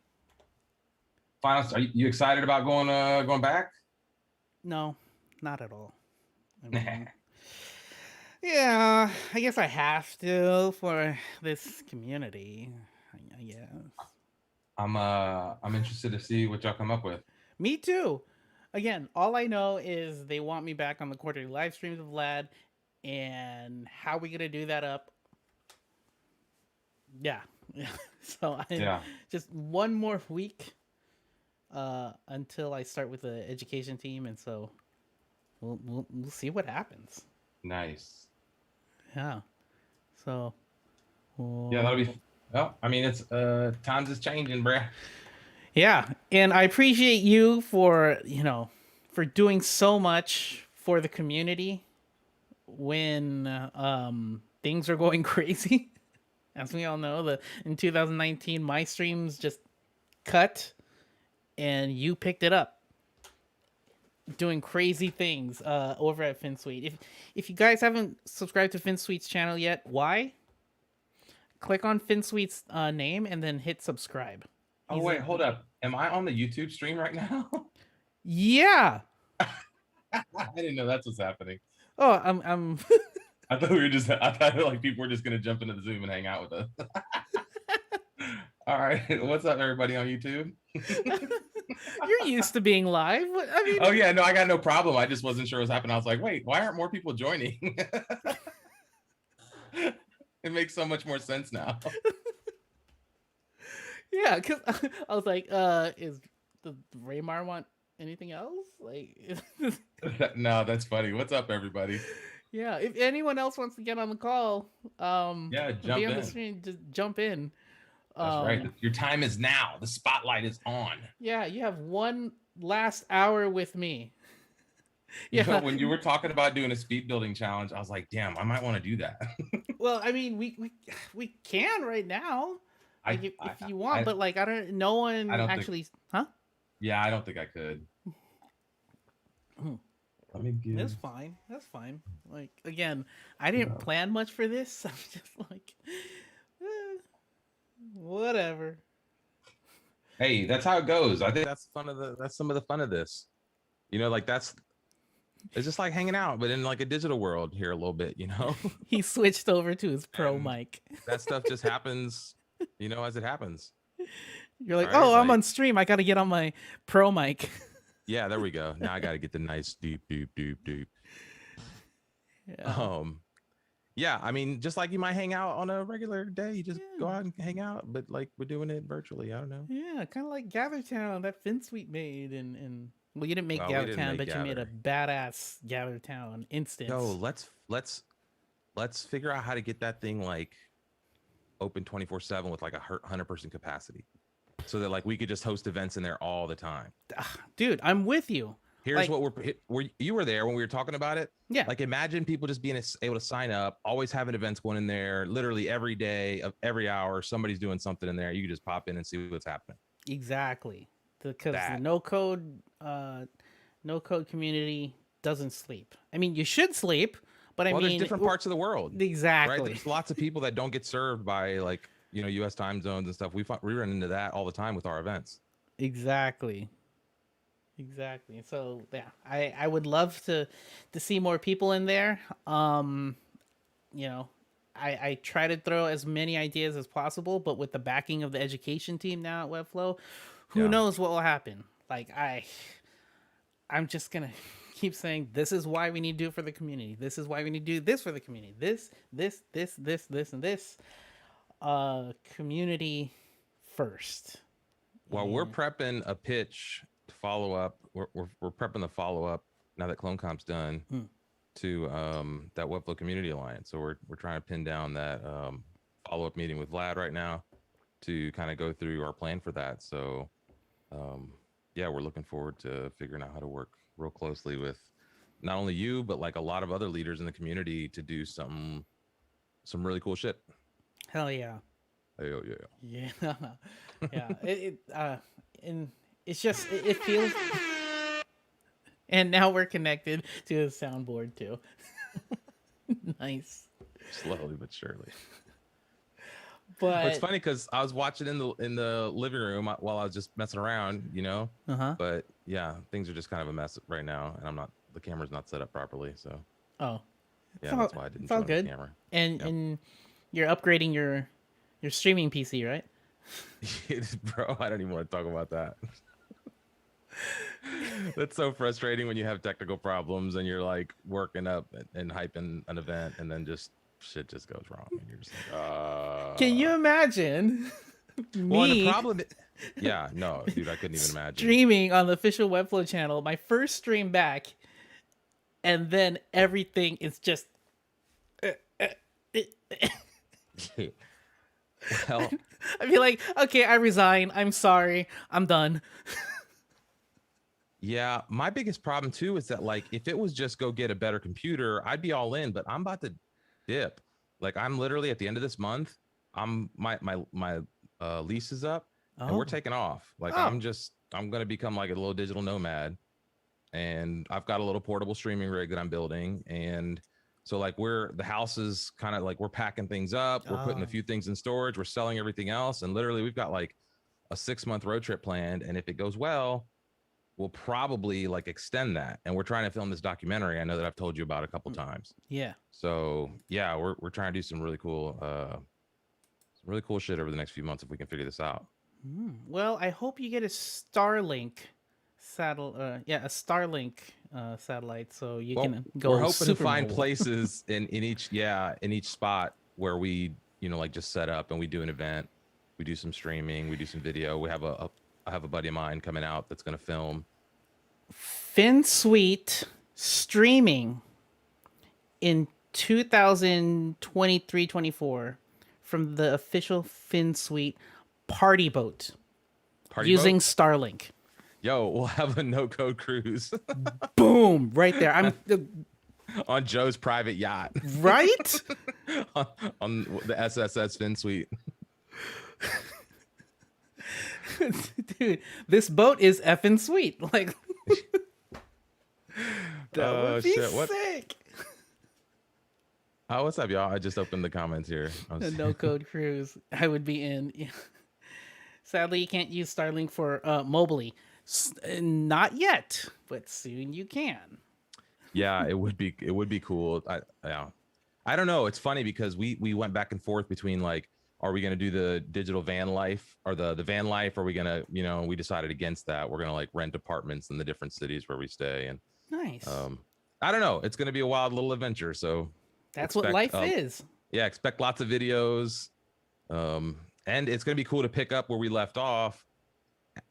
Finals, are you excited about going back? No, not at all. I mean, yeah, I guess I have to for this community. I guess. I'm interested to see what y'all come up with. Me too. Again, all I know is they want me back on the quarterly live streams of Vlad, and how we gonna do that up? Yeah. So just one more week until I start with the education team, and so we'll see what happens. Nice. Yeah. So. Yeah, that'll be. Well, I mean, it's times is changing, bruh. Yeah, and I appreciate you for doing so much for the community when things are going crazy. As we all know, in 2019 my streams just cut and you picked it up doing crazy things over at FinSuite. If you guys haven't subscribed to FinSuite's channel yet, why? Click on FinSuite's name and then hit subscribe. Oh wait, hold up. Am I on the YouTube stream right now? Yeah. I didn't know that's what's happening. Oh, I'm I thought like people were just gonna jump into the Zoom and hang out with us. All right, what's up, everybody on YouTube? You're used to being live. I mean, oh yeah, no, I got no problem. I just wasn't sure what was happening. I was like, wait, why aren't more people joining? It makes so much more sense now. Yeah, because I was like, does Raymar want anything else? Like, No, that's funny. What's up, everybody? Yeah, if anyone else wants to get on the call, yeah, jump be on in. the stream, just jump in. That's right. Your time is now. The spotlight is on. Yeah, you have one last hour with me. Yeah. You know, when you were talking about doing a speed building challenge, I was like, damn, I might want to do that. Well, I mean, we can right now. Like if you want, but like no one I don't actually, huh? Yeah, I don't think I could. Let me give. That's fine. That's fine. Like again, I didn't plan much for this. I'm just like, whatever. Hey, that's how it goes. I think that's some of the fun of this. You know, like it's just like hanging out, but in like a digital world here a little bit, you know? He switched over to his pro And mic. that stuff just happens, you know, as it happens. You're like, All right, oh, I'm like- on stream. I got to get on my pro mic. Yeah, there we go. Now I got to get the nice deep. Yeah. Yeah, I mean, just like you might hang out on a regular day, you just go out and hang out, but like we're doing it virtually. I don't know. Yeah, kind of like Gather Town that FinSuite made, and well, you didn't make Well, we Gather didn't Town, make but you made a Gather. badass Gather Town instance. Yo, let's figure out how to get that thing like open 24/7 with like 100% capacity, so that like we could just host events in there all the time. Dude, I'm with you. Here's Like- what you were there when we were talking about it. Yeah. Like imagine people just being able to sign up, always having events going in there, literally every day of every hour, somebody's doing something in there. You can just pop in and see what's happening. Exactly. Because the That. no code community doesn't sleep. I mean, you should sleep, but I Well, mean, there's different parts of the world. Exactly. Right? There's lots of people that don't get served by like, you know, US time zones and stuff. We run into that all the time with our events. Exactly. So yeah, I would love to see more people in there. You know, I try to throw as many ideas as possible, but with the backing of the education team now at Webflow, who Yeah. knows what will happen? Like I'm just gonna keep saying this is why we need to do it for the community. This is why we need to do this for the community. This, and this. Community first. While we're prepping a pitch to follow up, we're prepping the follow up now that CloneComp's done to that Webflow Community Alliance. So we're trying to pin down that follow up meeting with Vlad right now to kind of go through our plan for that. So yeah, we're looking forward to figuring out how to work real closely with not only you, but like a lot of other leaders in the community to do some really cool shit. Hell yeah. Hell yeah. Yeah. Yeah. And it's just it feels and now we're connected to a soundboard too. Nice. Slowly but surely. But it's funny because I was watching in the living room while I was just messing around, you know. But yeah, things are just kind of a mess right now, and the camera's not set up properly, so. Oh. Yeah, that's why I didn't it's all show good. the camera. And you're upgrading your streaming PC, right? Bro, I don't even want to talk about that. That's so frustrating when you have technical problems and you're like working up and hyping an event, and then just shit just goes wrong, and you're just like, Can you imagine? Well, me the problem. Yeah, no, dude, I couldn't even imagine. streaming on the official Webflow channel, my first stream back, and then everything is just. Well, I'd be like, okay, I resign. I'm sorry. I'm done. yeah, my biggest problem too is that like if it was just go get a better computer, I'd be all in, but I'm about to dip. Like I'm literally at the end of this month, my lease is up and we're taking off. Like I'm gonna become like a little digital nomad, and I've got a little portable streaming rig that I'm building, and so like the house is kind of like we're packing things up, we're putting a few things in storage, we're selling everything else, and literally we've got like a 6-month road trip planned, and if it goes well, we'll probably like extend that. And we're trying to film this documentary I know that I've told you about a couple times. Yeah. So yeah, we're trying to do some really cool shit over the next few months if we can figure this out. Well, I hope you get a Starlink satellite, so you can go. We're hoping super to find mobile. places in each spot where we like just set up and we do an event, we do some streaming, we do some video. We have I have a buddy of mine coming out that's going to film. FinSuite streaming in 2023-24 from the official FinSuite party boat using Starlink. Yo, we'll have a no-code cruise Boom! Right there. I'm on Joe's private yacht. right. on the SSS FinSuite. Dude, this boat is effing sweet. Like that would be Shit, what? sick. Oh, what's up, y'all? I just opened the comments here. A no code cruise. I would be in. Yeah. Sadly, you can't use Starlink for mobily. Not yet, but soon you can. Yeah, it would be cool. Yeah. I don't know. It's funny because we went back and forth between like, are we going to do the digital van life or the van life? Or are we going to, we decided against that. We're going to like rent apartments in the different cities where we stay. And Nice. I don't know. It's going to be a wild little adventure. So That's what life is. Yeah, expect lots of videos. And it's going to be cool to pick up where we left off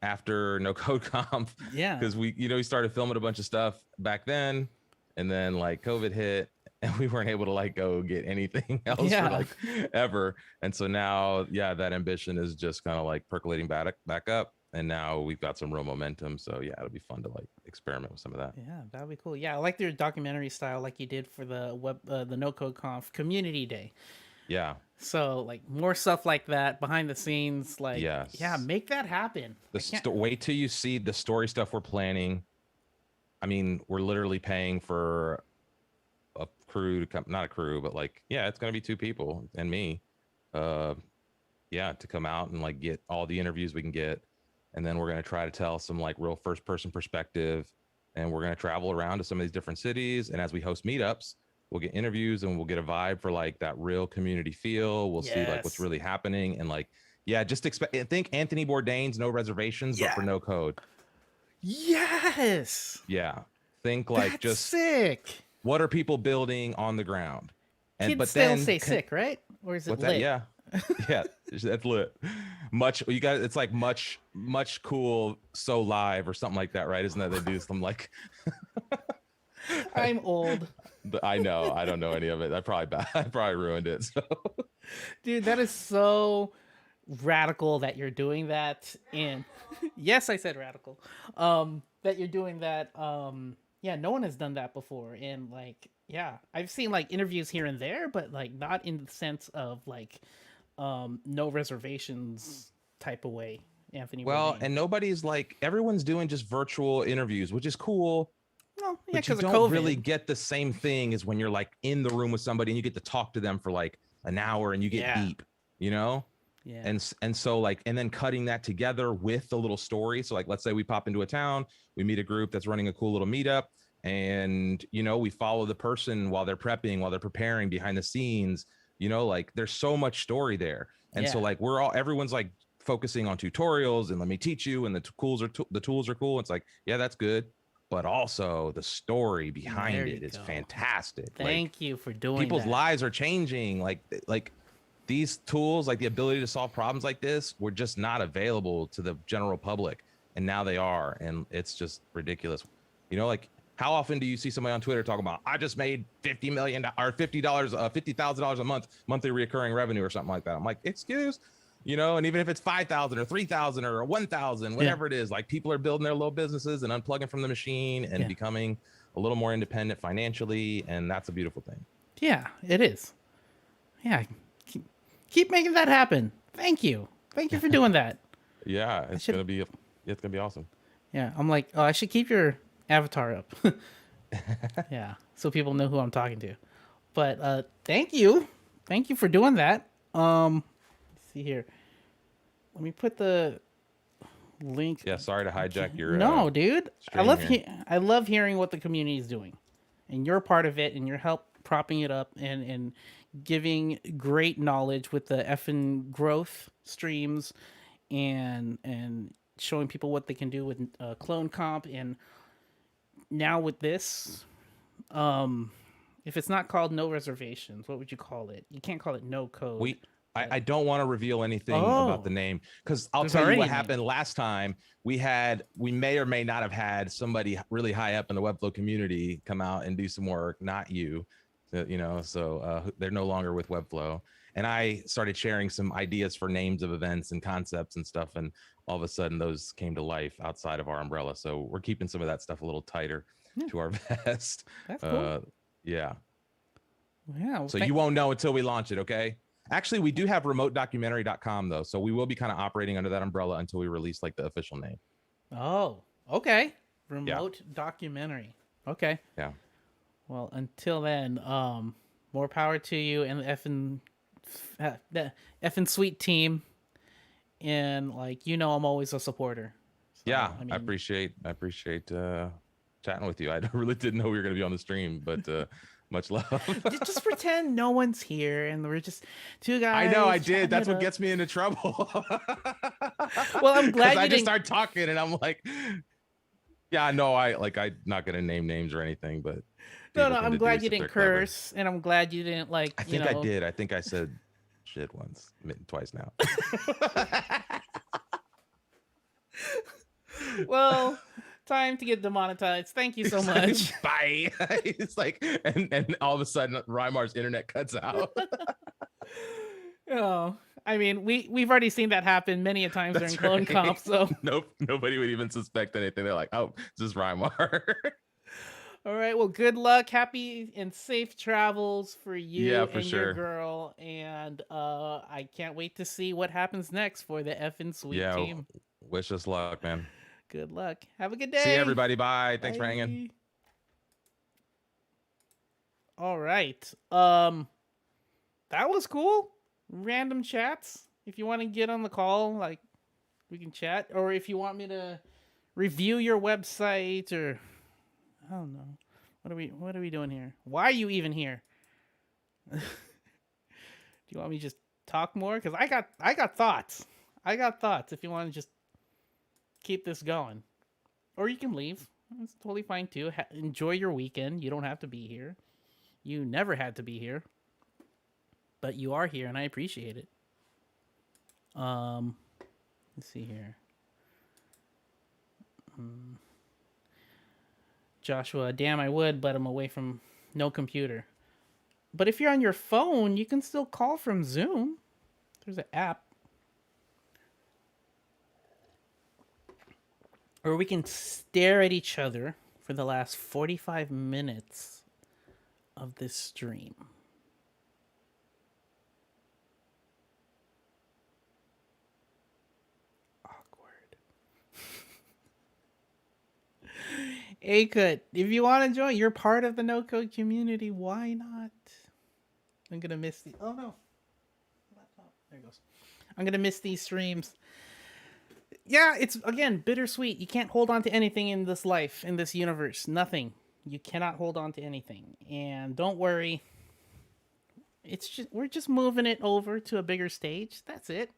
after No Code Conf. Yeah. Because we started filming a bunch of stuff back then, and then like COVID hit, and we weren't able to like go get anything else for like ever. And so now, yeah, that ambition is just kind of like percolating back up. And now we've got some real momentum. So yeah, it'll be fun to like experiment with some of that. Yeah, that'd be cool. Yeah, I like your documentary style, like you did for the No Code Conf Community Day. Yeah. So like more stuff like that behind the scenes, like yes. Yeah, make that happen. Wait till you see the story stuff we're planning. I mean, we're literally paying for a crew to come, not a crew, but like, yeah, it's gonna be 2 people and me. Yeah, to come out and like get all the interviews we can get. And then we're gonna try to tell some like real first person perspective. And we're gonna travel around to some of these different cities. And as we host meetups, we'll get interviews and we'll get a vibe for like that real community feel. We'll see like what's really happening. And like, yeah, just think Anthony Bourdain's No Reservations, but for no code. Yes. Yeah. Think like That's just sick. What are people building on the ground? And Kids but still then say sick, right? Or is it what's lit? that? Yeah. Yeah, that's lit. It's like much cool so live or something like that, right? Isn't that they do some like I'm old. I know. I don't know any of it. I probably ruined it. So dude, that is so radical that you're doing that. And yes, I said radical. That you're doing that. Yeah, no one has done that before. And like, yeah, I've seen like interviews here and there, but like not in the sense of like no reservations type of way. Anthony Bourdain. And nobody's like, everyone's doing just virtual interviews, which is cool. Well, yeah, but you because don't of COVID. really get the same thing as when you're like in the room with somebody and you get to talk to them for like an hour and you get deep, Yeah. And so like, and then cutting that together with the little story. So like, let's say we pop into a town, we meet a group that's running a cool little meetup, and we follow the person while they're prepping, while they're preparing behind the scenes. Like there's so much story there. And so like everyone's like focusing on tutorials and let me teach you, and the tools are cool. It's like, yeah, that's good. But also the story behind it is fantastic. Thank you for doing people's that. lives are changing. Like these tools, like the ability to solve problems like this, were just not available to the general public. And now they are. And it's just ridiculous. Like how often do you see somebody on Twitter talking about, I just made $50 million or $50,000 a month, monthly recurring revenue or something like that? I'm like, excuse, and even if it's 5,000 or 3,000 or 1,000, whatever it is, like people are building their little businesses and unplugging from the machine and becoming a little more independent financially. And that's a beautiful thing. Yeah, it is. Yeah. Keep making that happen. Thank you. Thank you for doing that. Yeah, it's gonna be awesome. Yeah, I'm like, I should keep your avatar up. Yeah, so people know who I'm talking to. But thank you for doing that. Let's see here. Let me put the link. Yeah, sorry to hijack your. No, dude. I love hearing what the community is doing, and you're a part of it, and your help propping it up and giving great knowledge with the effing growth streams and showing people what they can do with clone comp. And now with this, if it's not called No Reservations, what would you call it? You can't call it No Code. I don't want to reveal anything about the name, because I'll tell you what happened last time. We may or may not have had somebody really high up in the Webflow community come out and do some work, not you. So they're no longer with Webflow. And I started sharing some ideas for names of events and concepts and stuff. And all of a sudden those came to life outside of our umbrella. So we're keeping some of that stuff a little tighter to our vest. That's cool. Yeah. Yeah. So you won't know until we launch it. Okay. Actually, we do have remotedocumentary.com though, so we will be kind of operating under that umbrella until we release like the official name. Oh, okay. Remote documentary. Okay. Yeah. Well, until then, more power to you and the effing sweet team. And like I'm always a supporter. So, Yeah, I mean, I appreciate chatting with you. I really didn't know we were going to be on the stream, but much love. just pretend no one's here and we're just two guys. I know I did. chatting That's it what up. gets me into trouble. Well, I'm glad you I just didn't- start talking and I'm like, yeah, no, I'm not going to name names or anything, but No, people can I'm glad deduce you if they're didn't clever. curse, and I'm glad you didn't like. I think I did. I think I said shit once, twice now. Well, time to get demonetized. Thank you so much. Bye. It's like, and all of a sudden, Rymar's internet cuts out. Oh, I mean, we've already seen that happen many a times during That's Clone right. Comp. So, nope, nobody would even suspect anything. They're like, oh, it's just Rymar. all right. Well, good luck, happy and safe travels for you Yeah, for and sure. your girl. And I can't wait to see what happens next for the effing sweet team. Wish us luck, man. Good luck. Have a good day. See you, everybody. Bye. Thanks for Bye. hanging. All right. That was cool. Random chats. If you want to get on the call, like we can chat, or if you want me to review your website, or I don't know. What are we doing here? Why are you even here? Do you want me to just talk more? Because I got thoughts. I got thoughts. If you want to just keep this going, or you can leave. It's totally fine too. Enjoy your weekend. You don't have to be here. You never had to be here, but you are here, and I appreciate it. Let's see here. Joshua, damn, I would, but I'm away from no computer. But if you're on your phone, you can still call from Zoom. There's an app. Or we can stare at each other for the last 45 minutes of this stream. Awkward. Akut, if you want to join, you're part of the no code community. Why not? I'm gonna miss the. Oh no. There it goes. I'm gonna miss these streams. Yeah, it's again bittersweet. You can't hold on to anything in this life, in this universe. Nothing. You cannot hold on to anything. And don't worry. It's just we're just moving it over to a bigger stage. That's it.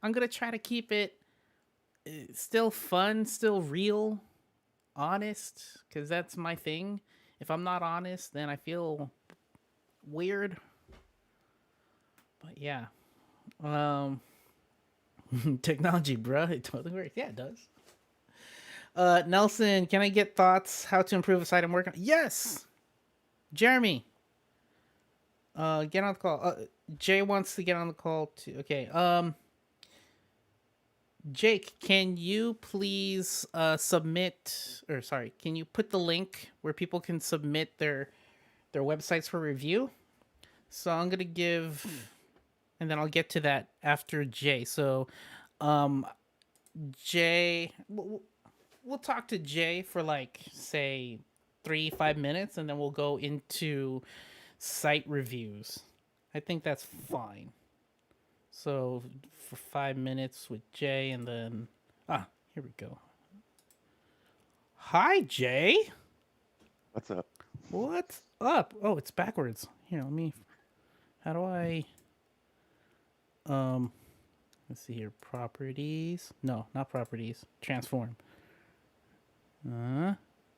I'm gonna try to keep it still fun, still real, honest, because that's my thing. If I'm not honest, then I feel weird. But yeah. Technology, bro. It totally works. Yeah, it does. Nelson, can I get thoughts how to improve a site I'm working on? Yes. Jeremy. Get on the call. Jay wants to get on the call too. Okay. Jake, can you please can you put the link where people can submit their websites for review? So I'm gonna give, and then I'll get to that after Jay. So, Jay, we'll talk to Jay for like say 3-5 minutes, and then we'll go into site reviews. I think that's fine. So for 5 minutes with Jay, and then here we go. Hi, Jay. What's up? What's up? Oh, it's backwards. Here, let me. How do I? Let's see here. Properties. No, not properties. Transform.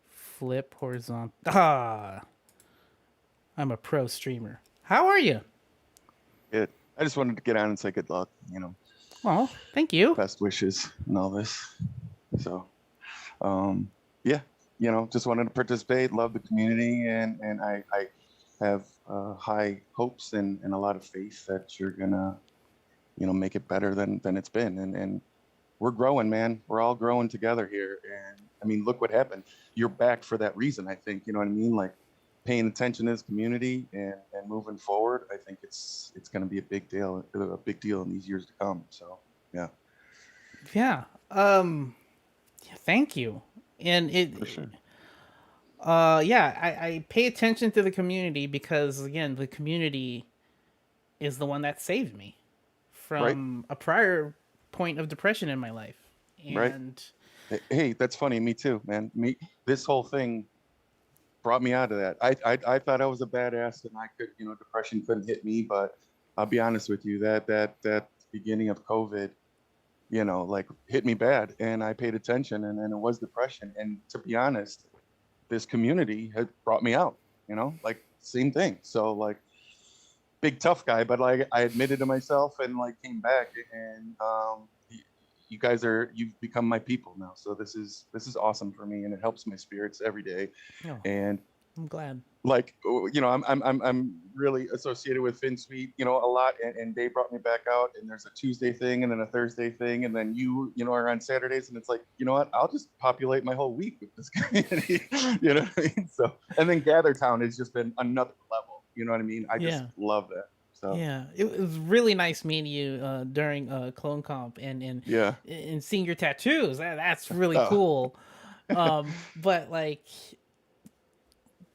Flip horizontal. I'm a pro streamer. How are you? Good. I just wanted to get on and say good luck, Oh, thank you. best wishes and all this. So, yeah, just wanted to participate, love the community, and I have high hopes and a lot of faith that you're gonna, make it better than it's been. And we're growing, man. We're all growing together here. And I mean, look what happened. You're back for that reason, I think. You know what I mean? Like, paying attention to this community and moving forward, I think it's going to be a big deal in these years to come. So yeah, Yeah. Thank you. And for sure. yeah, I pay attention to the community because again, the community is the one that saved me Right, from a prior point of depression in my life. right. And Hey, that's funny. Me too, man. This whole thing brought me out of that. I thought I was a badass and I could, depression couldn't hit me, but I'll be honest with you, that beginning of COVID, like hit me bad, and I paid attention, and it was depression. And to be honest, this community had brought me out, like same thing. So like big tough guy, but like I admitted to myself and like came back, and you guys you've become my people now. So this is awesome for me, and it helps my spirits every day. no, And I'm glad. like I'm really associated with FinSuite, a lot, and they brought me back out, and there's a Tuesday thing and then a Thursday thing, and then are on Saturdays, and it's like, you know what, I'll just populate my whole week with this community. You know what I mean? So, and then GatherTown has just been another level, you know what I mean? I just Yeah. love that. So Yeah, it was really nice meeting you during Clone Comp yeah. and seeing your tattoos. That's really Oh. cool. But like,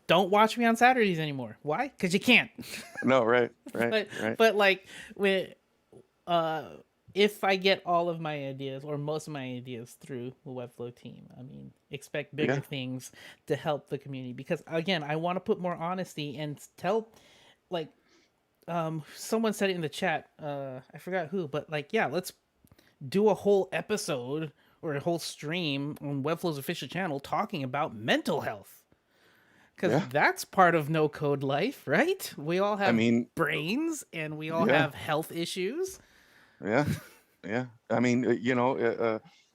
don't watch me on Saturdays anymore. Why? Because you can't. No, right. But like when if I get all of my ideas or most of my ideas through the Webflow team, I mean, expect bigger Yeah. things to help the community because again, I want to put more honesty and tell like someone said it in the chat, I forgot who, but like yeah, let's do a whole episode or a whole stream on Webflow's official channel talking about mental health. Because Yeah. that's part of no code life, right? We all I have mean, brains and we all yeah. have health issues. Yeah, yeah. I mean,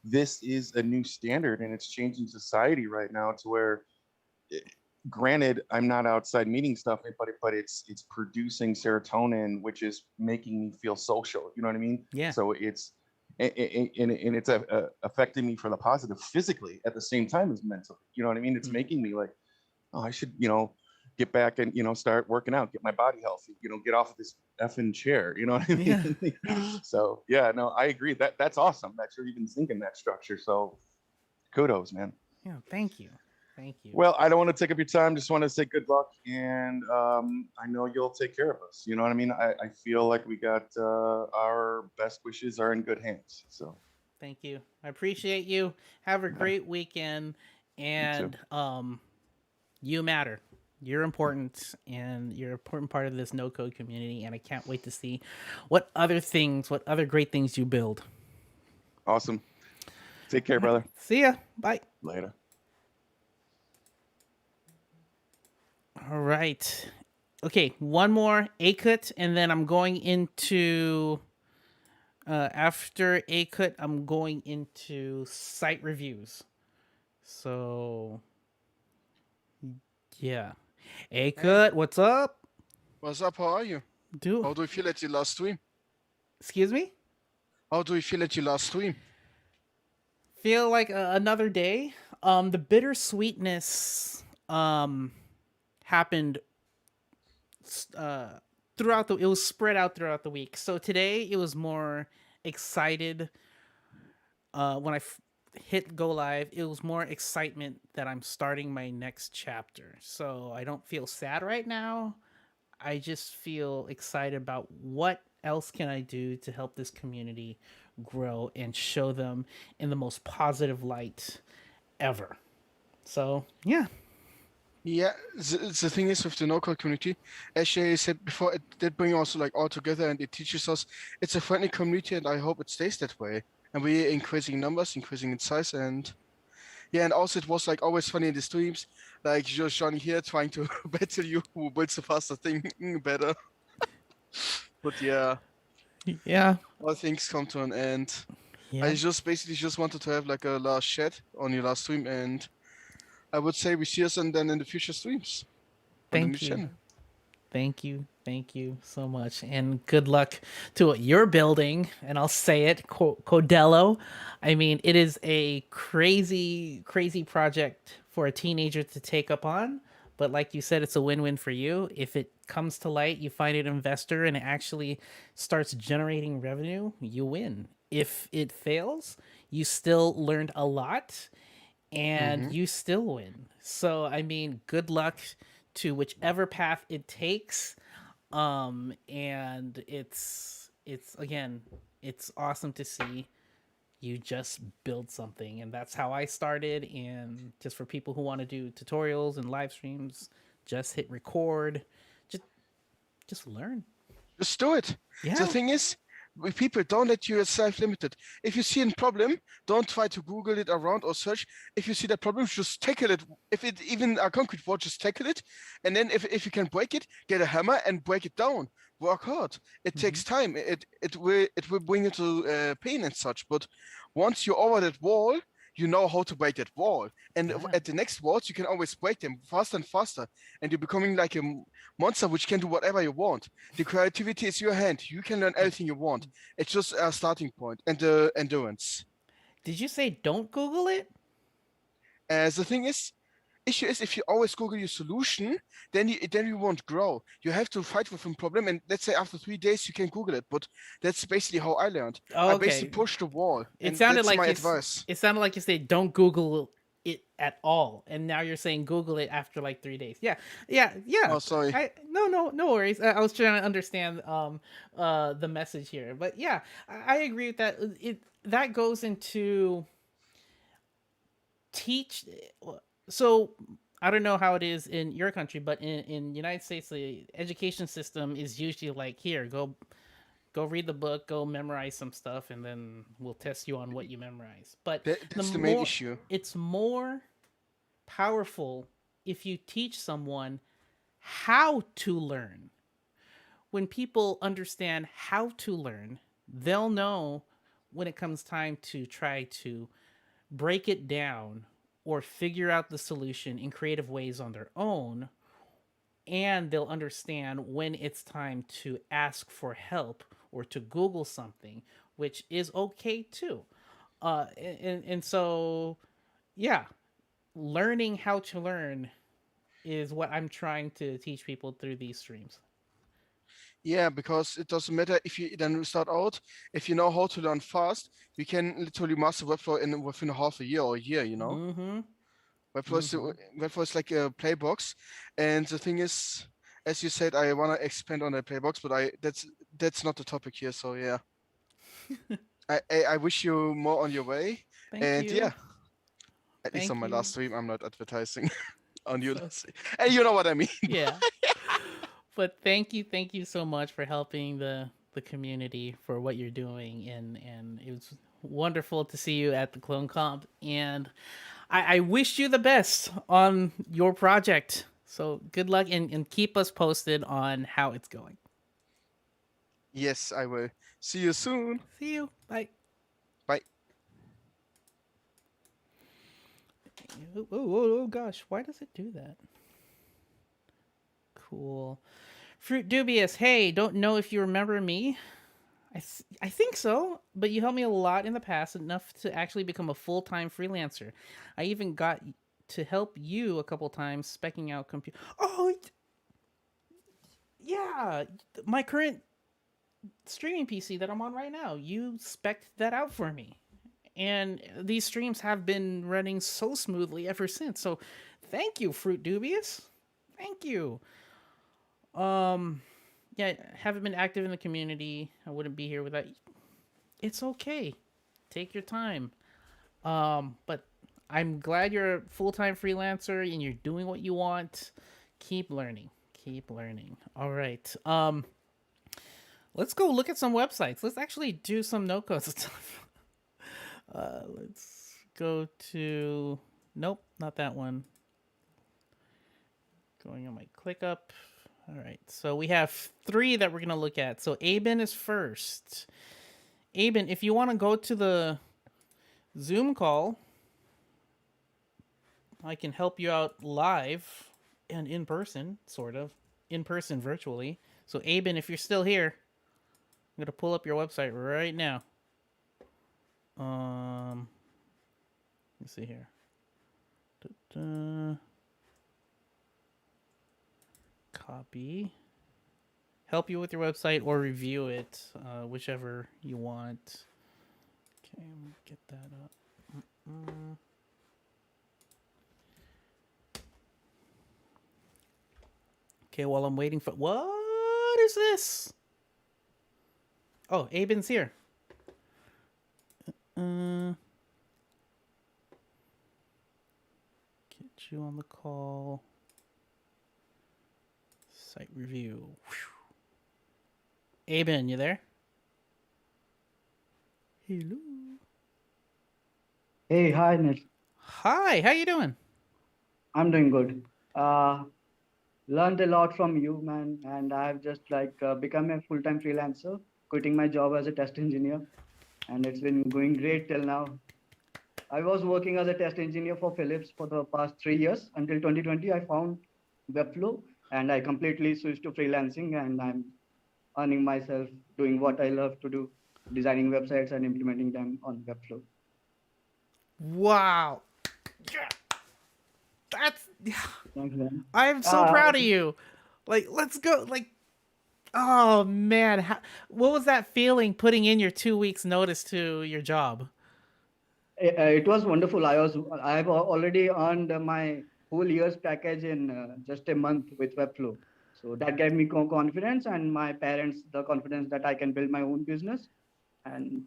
this is a new standard, and it's changing society right now to where, eh, granted, I'm not outside meeting stuff, but it's producing serotonin, which is making me feel social. You know what I mean? Yeah. So and it's affecting me for the positive physically at the same time as mentally. You know what I mean? It's Mm. making me like, oh, I should, get back and, start working out, get my body healthy, get off of this effing chair. You know what I Yeah. mean? So yeah, no, I agree. That's awesome that you're even thinking that structure. So kudos, man. Yeah. Thank you. Thank you. Well, I don't want to take up your time. Just want to say good luck, and I know you'll take care of us. You know what I mean? I feel like we got our best wishes are in good hands. So Thank you. I appreciate you. Have a great weekend. you too. And you matter. You're important and you're an important part of this no code community. And I can't wait to see what other great things you build. Awesome. Take care, brother. See ya. Bye. Later. All right. Okay, one more Akut, and then I'm going into after Akut, I'm going into site reviews. So yeah. Akut, what's up? What's up? How are you? How do you feel at your last stream? Excuse me? How do you feel at your last stream? Feel like another day. The bittersweetness happened throughout it was spread out throughout the week. So today it was more excited when I hit go live. It was more excitement that I'm starting my next chapter. So I don't feel sad right now. I just feel excited about what else can I do to help this community grow and show them in the most positive light ever. So yeah. Yeah, the thing is with the no-code community, as I said before, it did bring also like all together, and it teaches us it's a friendly community, and I hope it stays that way. And we're increasing numbers, increasing in size, and yeah, and also it was like always funny in the streams, like just Johnny here trying to battle you who builds the faster thing better. But yeah, all things come to an end. Yeah. I just basically just wanted to have like a last chat on your last stream, and I would say we see us and then in the future streams. Thank you. Thank you. Thank you so much. And good luck to what you're building. And I'll say it, Codello. I mean, it is a crazy, crazy project for a teenager to take up on. But like you said, it's a win-win for you. If it comes to light, you find an investor and it actually starts generating revenue, you win. If it fails, you still learned a lot and Mm-hmm. you still win. So I mean, good luck to whichever path it takes. And it's again, it's awesome to see you just build something, and that's how I started. And just for people who want to do tutorials and live streams, just hit record, just just learn. Just do it. The Yeah. thing is, with people, don't let yourself limited. If you see a problem, don't try to Google it around or search. If you see that problem, just tackle it. If it even a concrete wall, just tackle it. And then if you can break it, get a hammer and break it down. Work hard. It Mm-hmm. takes time. It will bring you to pain and such. But once you're over that wall, you know how to break that wall. And Yeah. at the next walls, you can always break them faster and faster. And you're becoming like a monster which can do whatever you want. The creativity is your hand. You can learn anything you want. It's just a starting point and the endurance. Did you say don't Google it? As the thing is, issue is if you always Google your solution, then you won't grow. You have to fight with a problem, and let's say after 3 days you can Google it. But that's basically how I learned. Oh, I okay. basically pushed the wall, It and sounded that's like my you. advice. It sounded like you said don't Google it at all, and now you're saying Google it after like 3 days. Yeah, yeah, yeah. Oh, sorry. No worries. I was trying to understand the message here, but yeah, I agree with that. That goes into teach. So I don't know how it is in your country, but in United States, the education system is usually like, here, go read the book, go memorize some stuff, and then we'll test you on what you memorize. But That's the main issue. it's more powerful if you teach someone how to learn. When people understand how to learn, they'll know when it comes time to try to break it down or figure out the solution in creative ways on their own, and they'll understand when it's time to ask for help or to Google something, which is okay too. And so, yeah, learning how to learn is what I'm trying to teach people through these streams. Yeah, because it doesn't matter if you then start out. If you know how to learn fast, you can literally master Webflow within half a year or a year. Mm-hmm. Webflow is like a playbox, and the thing is, as you said, I wanna expand on that playbox, but that's not the topic here. So yeah, I wish you more on your way, Thank and you. yeah, at least on Thank my you. last stream, I'm not advertising on you. So- And you know what I mean. yeah. But thank you so much for helping the community for what you're doing, and it was wonderful to see you at the Clone Comp, and I wish you the best on your project. So good luck, and keep us posted on how it's going. Yes, I will. See you soon. See you. Bye. Bye. Oh gosh, why does it do that? Cool. Fruit Dubious, hey, don't know if you remember me. I think so, but you helped me a lot in the past, enough to actually become a full-time freelancer. I even got to help you a couple times specking out computer. Oh, yeah, my current streaming PC that I'm on right now. You spec'd that out for me. And these streams have been running so smoothly ever since. So, thank you, Fruit Dubious. Thank you. Yeah, haven't been active in the community. I wouldn't be here without you. It's okay. Take your time. But I'm glad you're a full-time freelancer and you're doing what you want. Keep learning. Keep learning. All right. Let's go look at some websites. Let's actually do some no-code stuff. Let's go to... Nope, not that one. Going on my ClickUp. All right, so we have 3 that we're going to look at. So Aben is first. Aben, if you want to go to the Zoom call, I can help you out live and in person, sort of. In person virtually. So Aben, if you're still here, I'm going to pull up your website right now. Let's see here. Copy. Help you with your website or review it, whichever you want. Okay, I'm gonna get that up. Okay, while I'm waiting for what is this? Oh, Aben's here. Get you on the call. Site review. Whew. Aben, you there? Hello. Hey, hi, Nil. Hi, how you doing? I'm doing good. Learned a lot from you, man, and I've just become a full-time freelancer, quitting my job as a test engineer, and it's been going great till now. I was working as a test engineer for Philips for the past 3 years until 2020. I found Webflow, and I completely switched to freelancing, and I'm earning myself doing what I love to do, designing websites and implementing them on Webflow. Wow. Yeah. That's Thanks, man. I'm so proud of you. Like, let's go. Like, oh man, what was that feeling putting in your 2 weeks notice to your job? It was wonderful. I've already earned my whole year's package in just a month with Webflow. So that gave me confidence and my parents the confidence that I can build my own business. And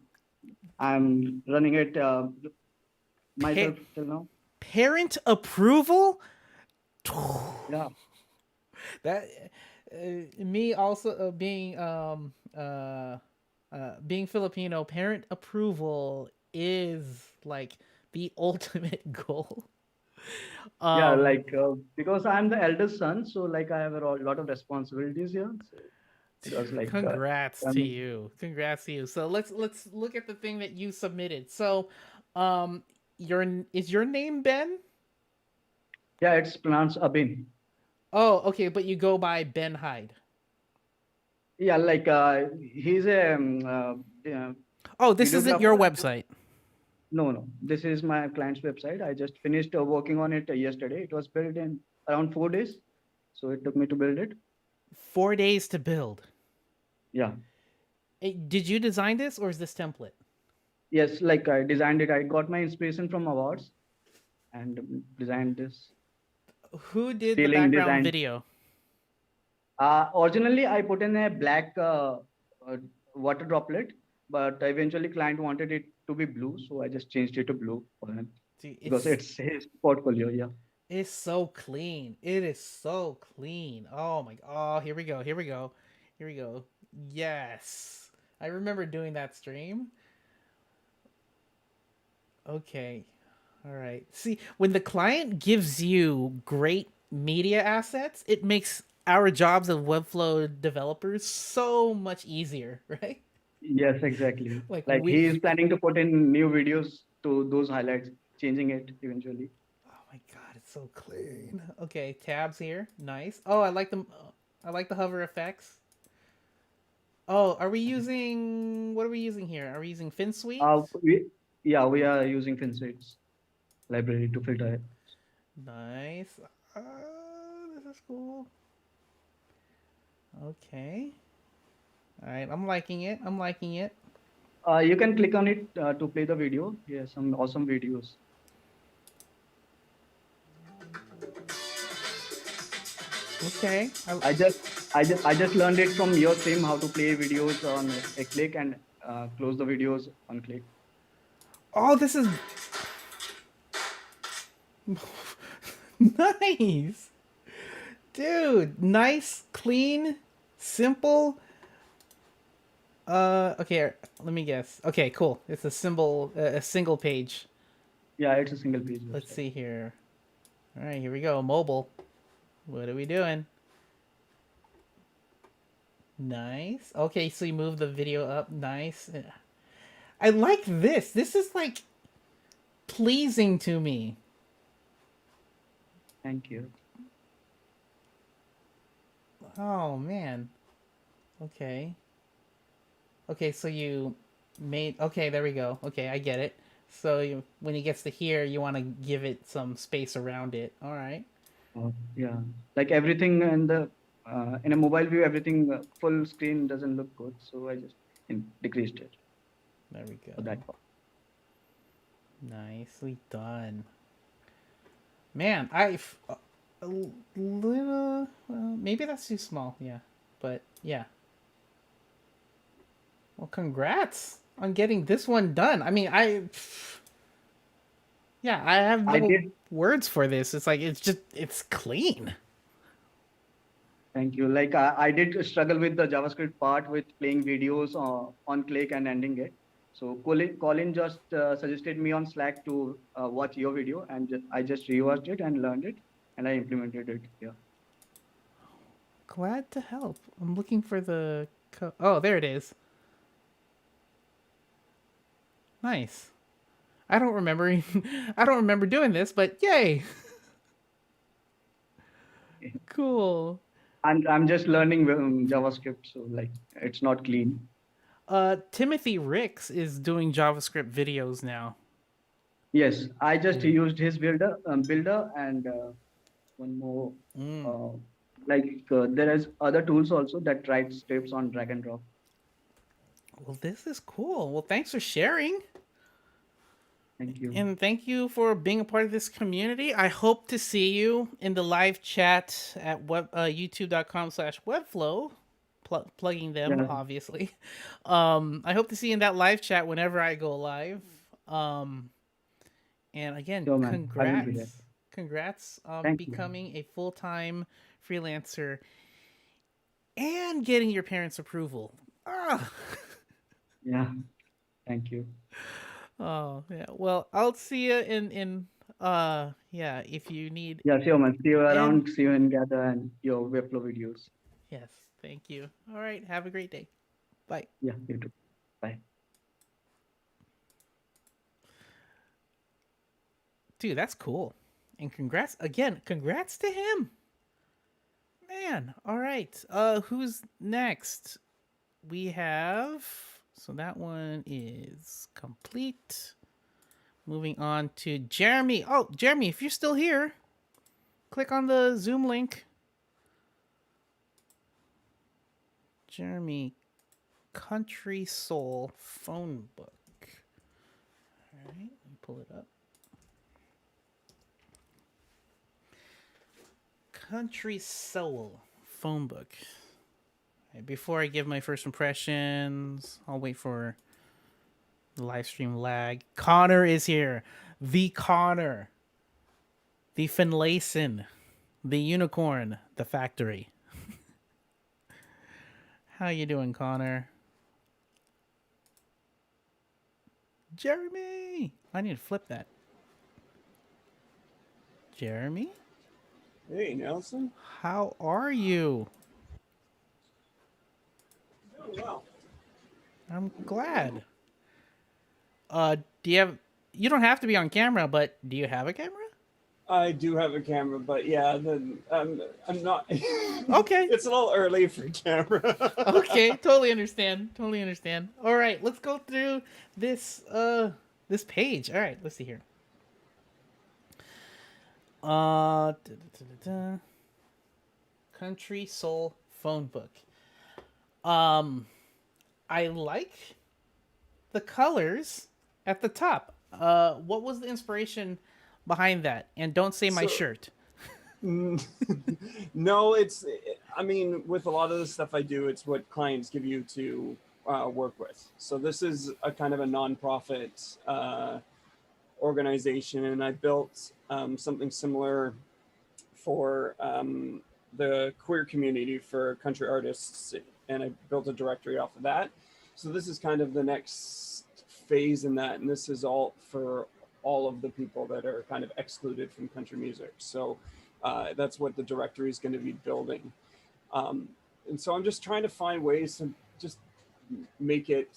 I'm running it myself till now. Parent approval? Yeah. That me also being Filipino, parent approval is like the ultimate goal. Yeah, Um, because I'm the eldest son, so I have a lot of responsibilities here. So it was Congrats to um, you. Congrats to you. So let's look at the thing that you submitted. So is your name Ben? yeah, it's pronounced Abin. Oh, okay, but you go by Ben Hyde. Yeah, he's a Oh, this isn't your videographer. website. No. This is my client's website. I just finished working on it yesterday. It was built in around 4 days. So it took me to build it. 4 days to build. Yeah. Did you design this or is this template? Yes, I designed it. I got my inspiration from awards and designed this. Who did the Feeling background design. video? Originally, I put in a black water droplet, but eventually client wanted it to be blue. So I just changed it to blue for him Dude, because it's his portfolio. Yeah. it's so clean. It is so clean. Oh my. Oh, here we go. Here we go. Here we go. Yes, I remember doing that stream. Okay. All right. See, when the client gives you great media assets, it makes our jobs of Webflow developers so much easier, right? Yes, exactly. Like He we is planning to put in new videos to those highlights, changing it eventually. Oh my god, it's so clean. Okay, tabs here. Nice. Oh, I like them. I like the hover effects. Oh, are we using what are we using here? Are we using FinSuite? We are using FinSuite's library to filter it. Nice. This is cool. Okay. All right, I'm liking it. I'm liking it. You can click on it to play the video. Yeah, some awesome videos. Okay. I just learned it from your stream how to play videos on a click and close the videos on click. Oh, this is nice. Dude, nice, clean, simple. Okay, let me guess. Okay, cool. It's a single page. Yeah, it's a single page. Let's Website. see here. All right, here we go. Mobile. What are we doing? Nice. Okay, so you move the video up. Nice. I like this. This is like pleasing to me. Thank you. Oh man. Okay. Okay, so you made. Okay, there we go. Okay, I get it. So when he gets to here, you want to give it some space around it. All right. Yeah, everything in the in a mobile view, everything full screen doesn't look good. So I just decreased it There we for go. that part. Nicely done. Man, I've a little. Well, maybe that's too small. Yeah, but yeah. Well, congrats on getting this one done. I mean, yeah, I have I no did. words for this. It's like it's clean. Thank you. Like I did struggle with the JavaScript part with playing videos on Click and ending it. So Colin just suggested me on Slack to watch your video, and I just rewatched it and learned it, and I implemented it. Yeah. Glad to help. I'm looking for the. Oh, there it is. Nice. I don't remember. I don't remember doing this, but yay! Cool. I'm just learning JavaScript, so like it's not clean. Timothy Ricks is doing JavaScript videos now. Yes, I just Yeah. used his builder and one more. Mm. Uh, there is other tools also that write scripts on drag and drop. Well, this is cool. Well, thanks for sharing. Thank you. And thank you for being a part of this community. I hope to see you in the live chat at youtube.com/webflow. Plugging them, Yeah, obviously. I hope to see you in that live chat whenever I go live. And again, sure, man. I will be there. congrats. Congrats on Thank you. becoming a full-time freelancer and getting your parents' approval. Ah. Yeah, thank you. Oh, yeah. Well, I'll see you in yeah, if you need. Yeah, sure, man. See you And around. See you in Gather and your Webflow videos. yes, thank you. All right, have a great day. Bye. Yeah, you too. Bye. Dude, that's cool. And congrats again. Congrats to him. Man, all right. Who's next? We have, so that one is complete. Moving on to Jeremy. Oh, Jeremy, if you're still here, click on the Zoom link. Jeremy, Country Soul phone book. All right, let me pull it up. Country Soul phone book. All right, before I give my first impressions, I'll wait for the live stream lag. Connor is here. The Connor. The Finlayson. The Unicorn. The Factory. How you doing, Connor? Jeremy! I need to flip that. Jeremy? Hey, Nelson. How are you? Doing well. I'm glad. Do you have... You don't have to be on camera, but do you have a camera? I do have a camera, but yeah, I'm not. Okay. It's a little early for camera. Okay, totally understand. Totally understand. All right, let's go through this this page. All right, let's see here. Country Soul phone book. I like the colors at the top. What was the inspiration behind that? And don't say my shirt. No, I mean, with a lot of the stuff I do, it's what clients give you to work with. So this is a kind of a nonprofit organization, and I built something similar for the queer community for country artists, and I built a directory off of that. So this is kind of the next phase in that, and this is all for all of the people that are kind of excluded from country music. So that's what the directory is going to be building. And so I'm just trying to find ways to just make it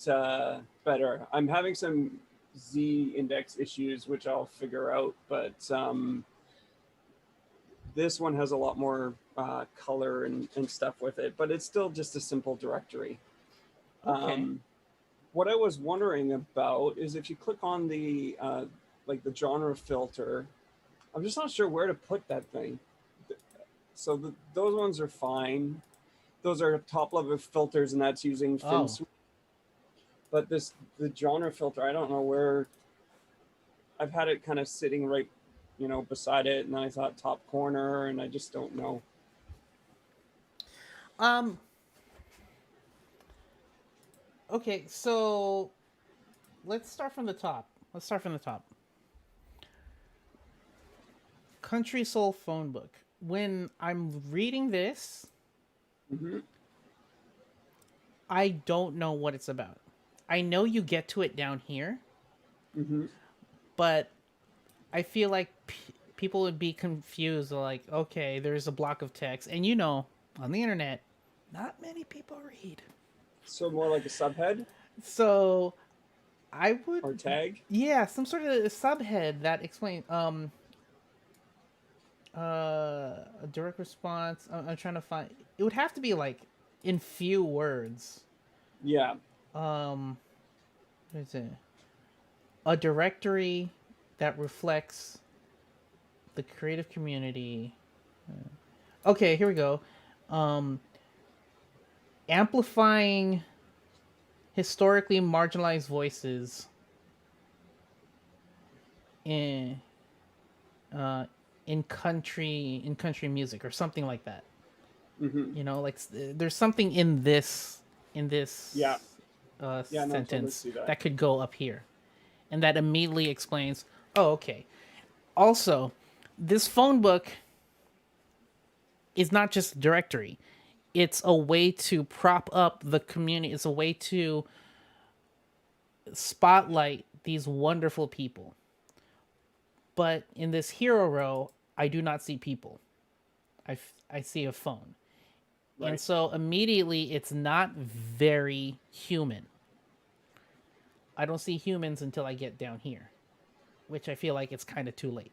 better. I'm having some Z index issues, which I'll figure out, but this one has a lot more color and stuff with it, but it's still just a simple directory. Okay. What I was wondering about is if you click on the like the genre filter, I'm just not sure where to put that thing. So those ones are fine. Those are top level filters, and that's using Oh. FinSuite. But the genre filter, I don't know where. I've had it kind of sitting right, beside it, and then I thought top corner, and I just don't know. Okay, so let's start from the top. Country Soul phone book. When I'm reading this, Mm-hmm. I don't know what it's about. I know you get to it down here, Mm-hmm. but I feel like people would be confused. Like, okay, there's a block of text, and on the internet, not many people read. So more like a subhead So I would, or tag. yeah, some sort of subhead that explains a direct response. I'm trying to find. It would have to be like in few words. Yeah. What is it? A directory that reflects the creative community. Okay, here we go. Amplifying historically marginalized voices in in country music or something like that. Mm-hmm. Like there's something in this Yeah. Yeah, no, totally sentence see that. that could go up here, and that immediately explains. Oh, okay. Also, this phone book is not just a directory. It's a way to prop up the community. It's a way to spotlight these wonderful people. But in this hero row, I do not see people. I see a phone. Right. And so immediately it's not very human. I don't see humans until I get down here, which I feel like it's kind of too late.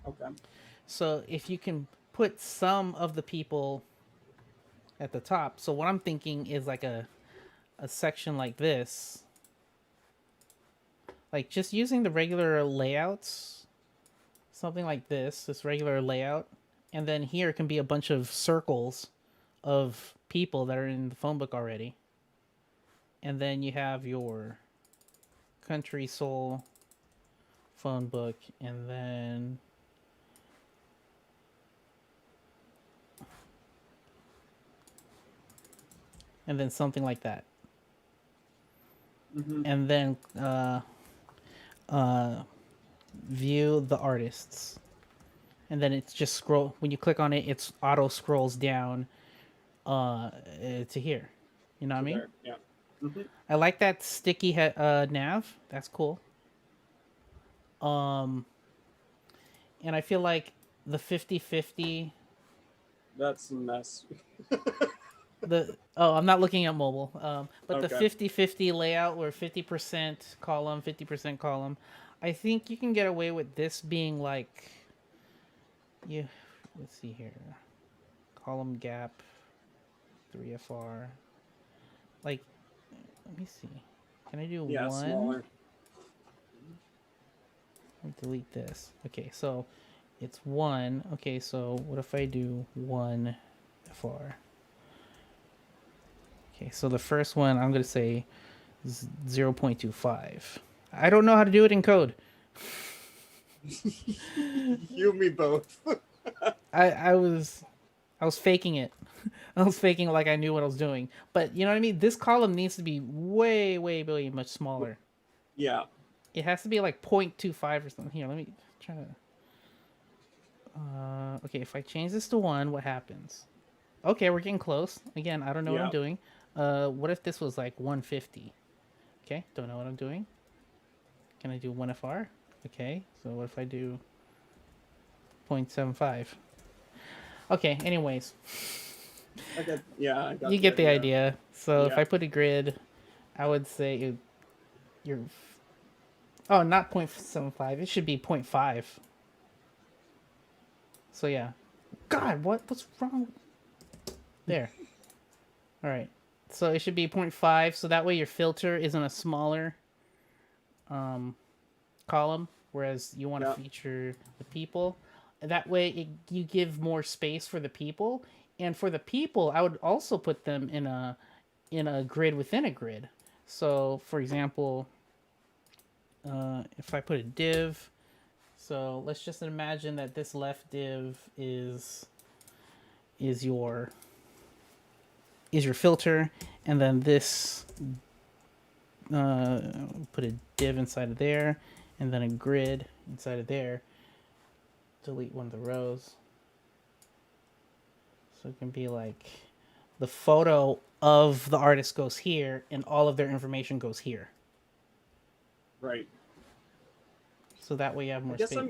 Okay. So if you can put some of the people at the top. So what I'm thinking is like a section like this. Like just using the regular layouts. Something like this regular layout. And then here can be a bunch of circles of people that are in the phone book already. And then you have your Country Soul phone book, and then something like that. Mm-hmm. And then view the artists. And then it's just scroll. When you click on it, it's auto scrolls down to here. You know what I mean? There. Yeah. Mm-hmm. I like that sticky nav. That's cool. And I feel like the 50-50. That's a mess. I'm not looking at mobile. But Okay. the 50-50 layout where 50% column, 50% column. I think you can get away with this being like, let's see here. Column gap, 3FR. Like, let me see. Can I do Yeah, one? smaller. Delete this. Okay, so it's 1. Okay, so what if I do 1 FR? Okay, so the first one I'm going to say 0.25. I don't know how to do it in code. You and me both. I was faking it. I was faking like I knew what I was doing. But you know what I mean? This column needs to be way, way much smaller. Yeah. It has to be like 0.25 or something. Here, let me try to... okay, if I change this to 1, what happens? Okay, we're getting close. Again, I don't know what I'm doing. What if this was like 150? Okay, don't know what I'm doing. Can I do 1FR? Okay, so what if I do 0.75? Okay, anyways. Okay. Yeah, I got You get the idea. So if Yeah. I put a grid, I would say you're... Oh, not 0.75. It should be 0.5. So yeah. God, what's wrong? There. All right. So it should be 0.5. So that way your filter is in a smaller column, whereas you want to feature the people. That way, you give more space for the people, and for the people, I would also put them in a grid within a grid. So, for example, if I put a div, so let's just imagine that this left div is your filter, and then this put a div inside of there, and then a grid inside of there. Delete one of the rows. So it can be like the photo of the artist goes here, and all of their information goes here. Right. So that way you have more I guess space. I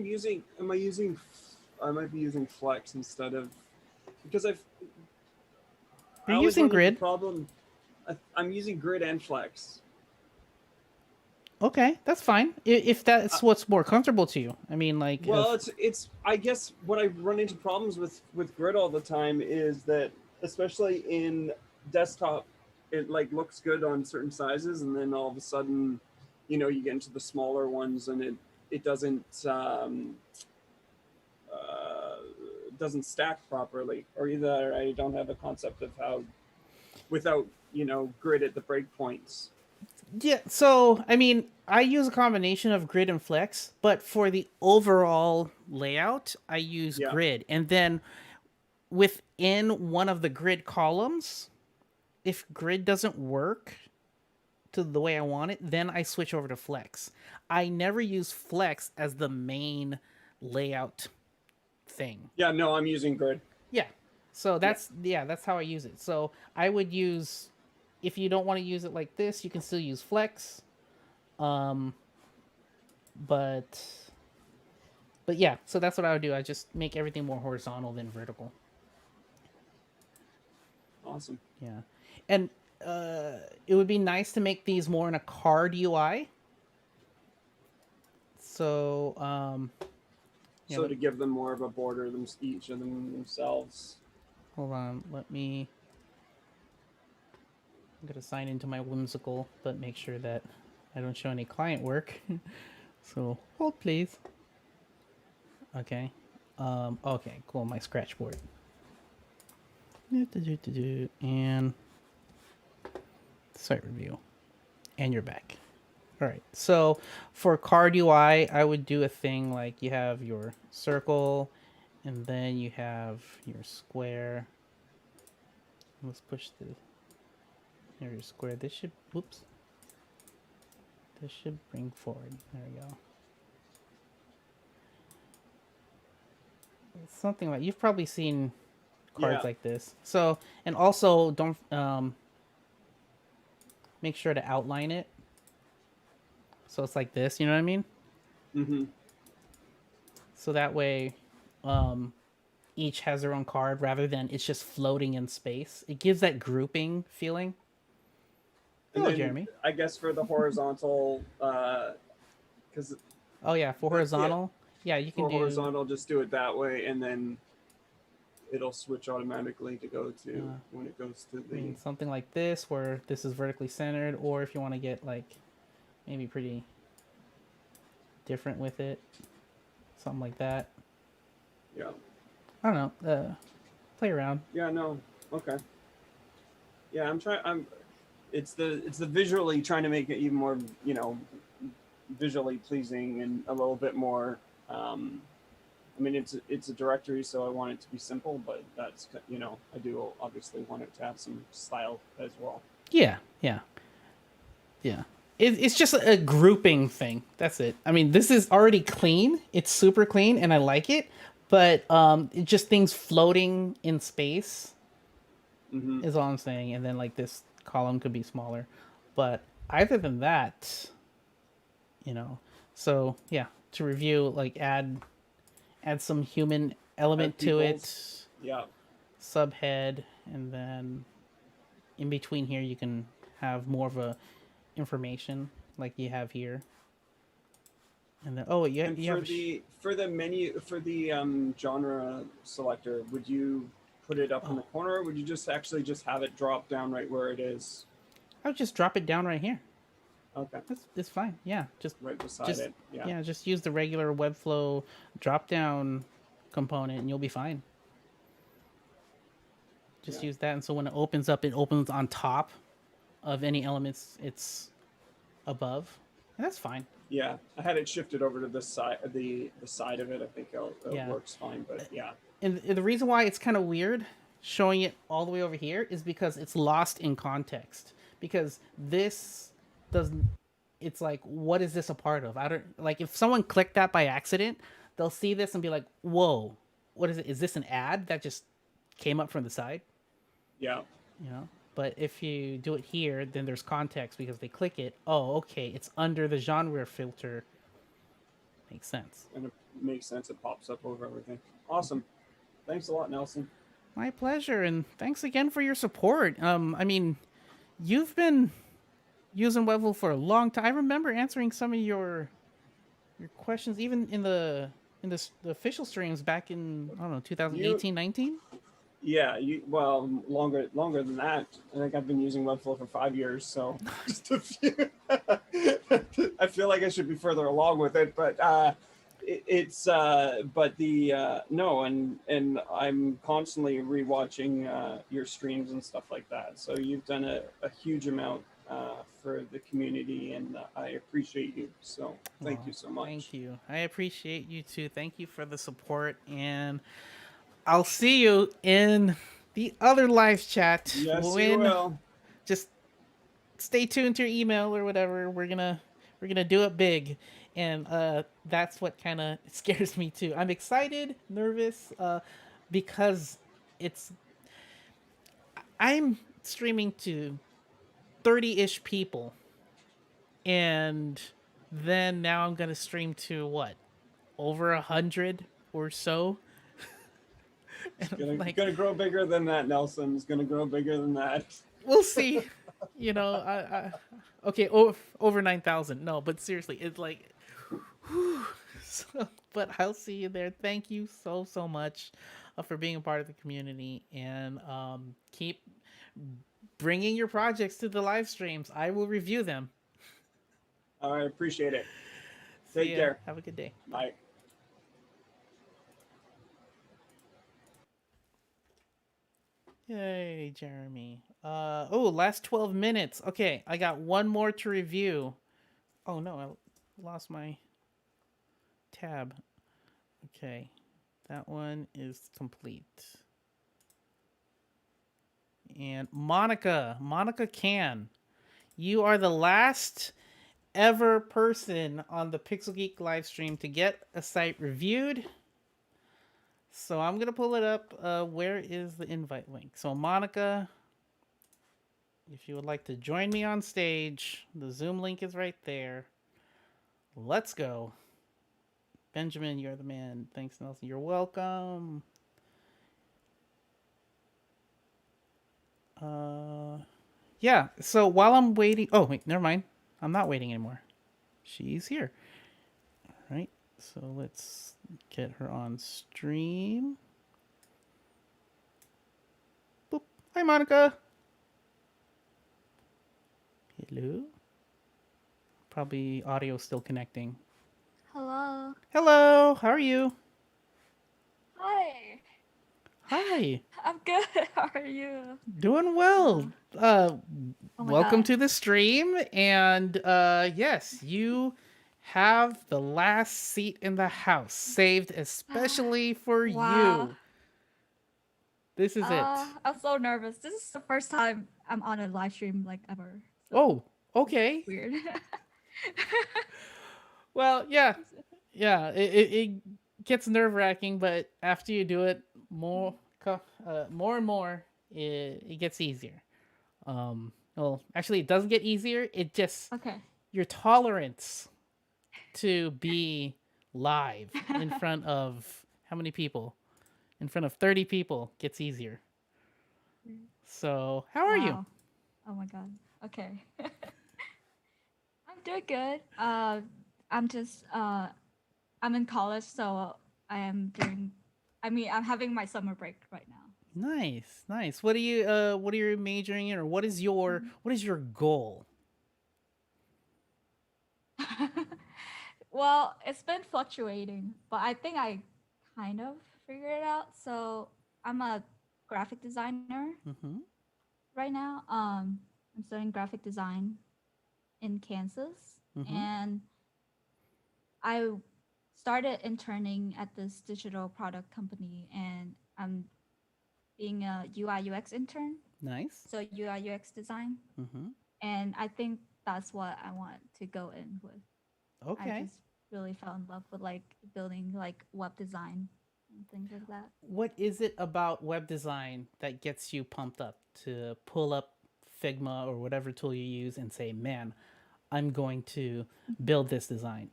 might be using Flex instead of, because I You're always using run into grid. Problem. I'm using Grid and Flex. Okay, that's fine. If that's what's more comfortable to you. I mean, like. Well, it's. I guess what I run into problems with Grid all the time is that, especially in desktop, it like looks good on certain sizes, and then all of a sudden, you know, you get into the smaller ones, and it doesn't doesn't stack properly, or either I don't have a concept of how, without, you know, Grid at the breakpoints. Yeah, so I mean, I use a combination of grid and flex, but for the overall layout, I use Yeah. grid. And then within one of the grid columns, if grid doesn't work to the way I want it, then I switch over to flex. I never use flex as the main layout thing. Yeah, no, I'm using Grid. Yeah. So that's that's how I use it. So I would use, if you don't want to use it like this, you can still use flex. But yeah, so that's what I would do. I just make everything more horizontal than vertical. Awesome. Yeah. And it would be nice to make these more in a card UI. So So to give them more of a border, each of them themselves. hold on, I'm gonna sign into my whimsical, but make sure that I don't show any client work. So hold please. Okay. Okay, cool, my scratch board. And site review. And you're back. All right. So for card UI, I would do a thing like you have your circle, and then you have your square. Let's push here's your square. This should, whoops. This should bring forward. There we go. It's something like, you've probably seen cards like this. So, and also don't make sure to outline it. So it's like this, you know what I mean? Mm-hmm. So that way, each has their own card rather than it's just floating in space. It gives that grouping feeling. Hello, Jeremy. I guess for the horizontal, because oh yeah, for horizontal, yeah, you can for do horizontal. Just do it that way, and then it'll switch automatically to go to when it goes to the. I mean, something like this, where this is vertically centered, or if you want to get like maybe pretty different with it, something like that. Yeah. I don't know. Play around. Yeah. No. Okay. Yeah, I'm trying. It's the visually trying to make it even more, you know, visually pleasing and a little bit more. I mean, it's a directory, so I want it to be simple, but that's, you know, I do obviously want it to have some style as well. Yeah. It's just a grouping thing. That's it. I mean, this is already clean. It's super clean, and I like it. But it just things floating in space is all I'm saying. And then like this column could be smaller. But other than that, you know. So yeah, to review, like add some human element to it. Yeah. Subhead, and then in between here you can have more of a information like you have here. And then for the menu, for the genre selector, would you put it up in the corner, or would you just have it drop down right where it is? I would just drop it down right here. Okay. That's fine. Yeah, just right beside it. Yeah. Yeah, just use the regular Webflow drop down component, and you'll be fine. Just Yeah. use that, and so when it opens up, it opens on top of any elements it's above. And that's fine. Yeah, I had it shifted over to this side, the side of it. I think it Yeah. works fine. But yeah, And the reason why it's kind of weird showing it all the way over here is because it's lost in context. Because this doesn't. It's like, what is this a part of? I don't like if someone clicked that by accident, they'll see this and be like, "Whoa, what is it? Is this an ad that just came up from the side?" yeah, You know. But if you do it here, then there's context because they click it. Oh, okay, it's under the genre filter. Makes sense. and it makes sense. It pops up over everything. Awesome. Thanks a lot, Nelson. My pleasure, and thanks again for your support. I mean, you've been using Webflow for a long time. I remember answering some of your questions even in the official streams back in, I don't know, 2018, 19. Yeah, well, longer than that. I think I've been using Webflow for 5 years, so just a few. I feel like I should be further along with it, but but the no, and I'm constantly rewatching your streams and stuff like that. So you've done a huge amount for the community, and I appreciate you. So thank you so much. Thank you. I appreciate you too. Thank you for the support, and I'll see you in the other live chat. Yes, you will. Just stay tuned to your email or whatever. We're gonna do it big, and that's what kind of scares me too. I'm excited, nervous, because it's I'm streaming to 30-ish people, and then now I'm gonna stream to what, over 100 or so. It's gonna grow bigger than that, Nelson. It's gonna grow bigger than that. We'll see. You know, okay, over 9,000. No, but seriously, it's like, whew. So, but I'll see you there. Thank you so much for being a part of the community, and keep bringing your projects to the live streams. I will review them. All right, appreciate it. See Take ya. care. Have a good day. Bye. Yay, Jeremy. Oh, last 12 minutes. Okay, I got one more to review. Oh no, I lost my tab. Okay. That one is complete. And Monica Can, you are the last ever person on the Pixel Geek live stream to get a site reviewed. So I'm gonna pull it up. Where is the invite link? So Monica, if you would like to join me on stage, the Zoom link is right there. Let's go. Benjamin, you're the man. Thanks, Nelson. You're welcome. Yeah. So while I'm waiting, oh wait, never mind. I'm not waiting anymore. She's here. All right. So let's get her on stream. Boop. Hi, Monica. Hello. Probably audio still connecting. Hello. Hello. How are you? Hi. Hi. I'm good. How are you? Doing well. Oh my Welcome God. to the stream, and yes, you have the last seat in the house saved especially for Wow. you. This is it. I'm so nervous. This is the first time I'm on a live stream like ever. So Oh, okay. weird. Well, yeah, it gets nerve-wracking, but after you do it more and more, it gets easier. Well, actually, it doesn't get easier. It just Okay. your tolerance to be live in front of how many people? In front of 30 people gets easier. So, how are you? Wow. Oh my God. Okay. I'm doing good. I'm just I'm in college, so I'm having my summer break right now. Nice. What are you majoring in, or what is your goal? Well, it's been fluctuating, but I think I kind of figure it out. So I'm a graphic designer Mm-hmm. right now. I'm studying graphic design in Kansas, Mm-hmm. and I started interning at this digital product company, and I'm being a UI UX intern, Nice. so UI UX design, Mm-hmm. and I think that's what I want to go in with. I Okay. just really fell in love with like building like web design and things like that. What is it about web design that gets you pumped up to pull up Figma or whatever tool you use and say, man, I'm going to build this design?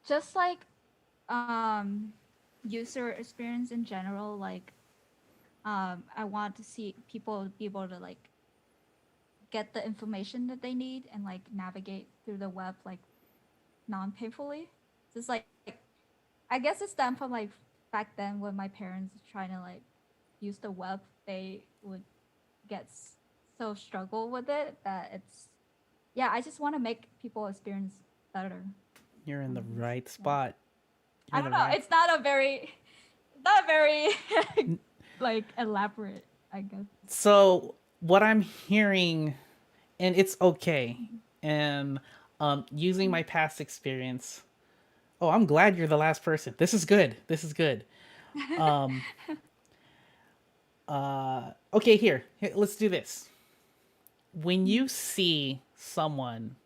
Just like um user experience in general, like I want to see people be able to like get the information that they need and like navigate through the web like non-painfully. Just like I guess it stemmed from like back then when my parents trying to like use the web, they would get so struggle with it that it's yeah. I just want to make people experience better. You're in Kind the of right yeah. spot. You're I in don't the know. right. It's not a very like elaborate. I guess. So, what I'm hearing, and it's okay, and using my past experience. Oh, I'm glad you're the last person. This is good. This is good. Um, okay, here, let's do this. When you see someone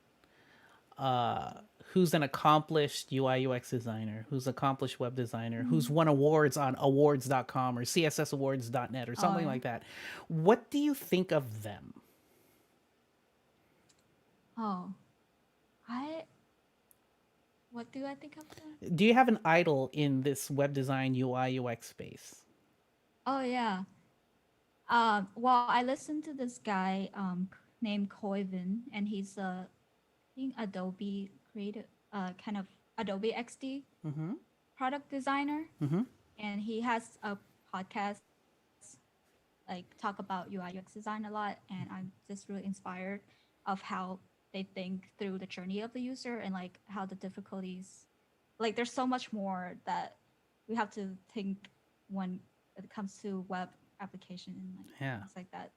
who's an accomplished UI UX designer, who's accomplished web designer, who's won awards on awards.com or cssawards.net or Oh something yeah. like that, what do you think of them? Oh, I. What do I think of them? Do you have an idol in this web design UI UX space? Oh yeah. Well, I listened to this guy named Koivin, and he's a I think Adobe creative kind of Adobe XD Mm-hmm. product designer, Mm-hmm. and he has a podcast like talk about UI UX design a lot, and I'm just really inspired of how they think through the journey of the user and like how the difficulties like there's so much more that we have to think when it comes to web application and like Yeah. things like that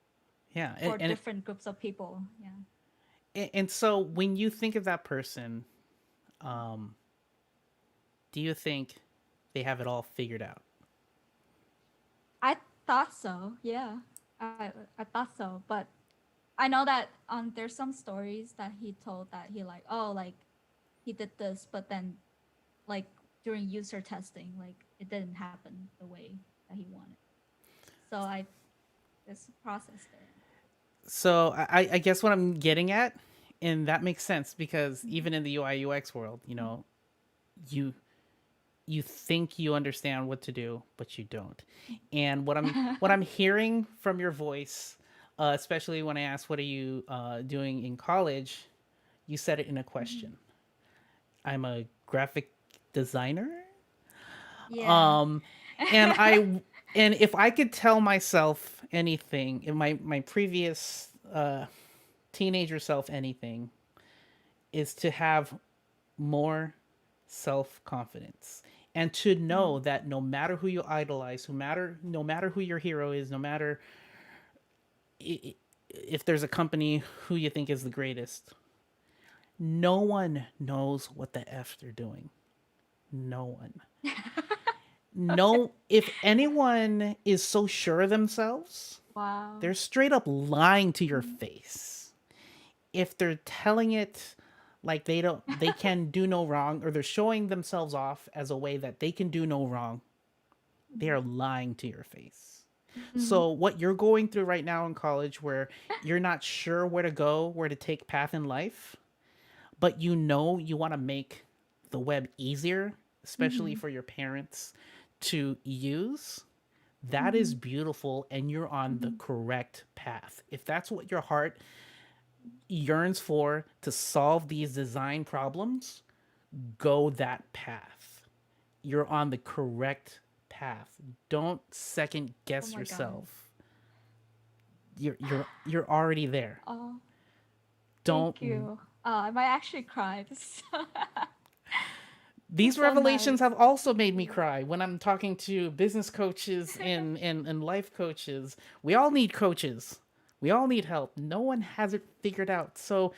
Yeah. for different groups of people. Yeah. And so when you think of that person, um, do you think they have it all figured out? I thought so. Yeah. I thought so, but I know that there's some stories that he told that he like oh like he did this, but then like during user testing like it didn't happen the way that he wanted. So I there's a process there. So I guess what I'm getting at, and that makes sense because even in the UI UX world, you you think you understand what to do, but you don't. And what I'm hearing from your voice, especially when I asked what are you doing in college, you said it in a question. I'm a graphic designer. Yeah. Um, and I and if I could tell myself anything, in my previous teenager self anything, is to have more self confidence and to know that no matter who you idolize, no matter who your hero is, no matter if there's a company who you think is the greatest, no one knows what the f they're doing. No one. Okay. No, if anyone is so sure of themselves, Wow. they're straight up lying to your face. If they're telling it like they can do no wrong, or they're showing themselves off as a way that they can do no wrong, they are lying to your face. So what you're going through right now in college, where you're not sure where to go, where to take path in life, but you want to make the web easier, especially for your parents to use, that is beautiful, and you're on the correct path. If that's what your heart yearns for, to solve these design problems, go that path. You're on the correct path. Don't second Oh guess my god. yourself. You're already there. Oh, Don't thank you. I might actually cry. These So revelations nice. have also made me cry when I'm talking to business coaches and life coaches. We all need coaches. We all need help. No one has it figured out. So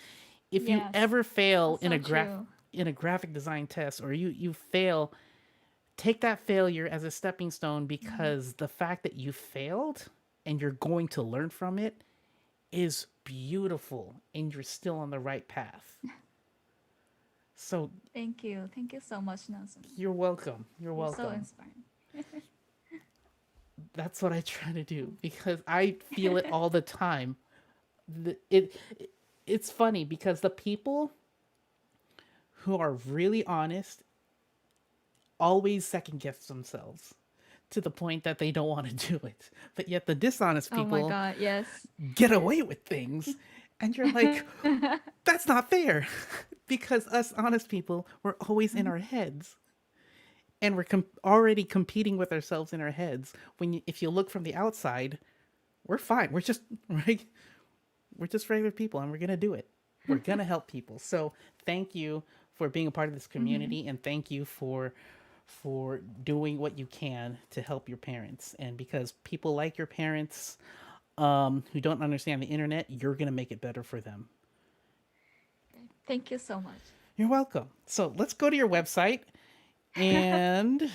if you Yes, ever fail that's so true. in a graphic design test, or you fail, take that failure as a stepping stone, because the fact that you failed and you're going to learn from it is beautiful, and you're still on the right path. So Thank you. Thank you so much, Nelson. you're welcome. You're You're so welcome. inspiring. That's what I try to do because I feel it all the time. It's funny because the people who are really honest always second guess themselves to the point that they don't want to do it. But yet the dishonest Oh my people God, yes. get away with things, and you're like, that's not fair. Because us honest people, we're always in our heads. And we're already competing with ourselves in our heads. If you look from the outside, we're fine. We're just right. We're just regular people, and we're gonna do it. We're gonna help people. So thank you for being a part of this community, and thank you for doing what you can to help your parents. And because people like your parents, who don't understand the internet, you're gonna make it better for them. Thank you so much. You're welcome. So let's go to your website, and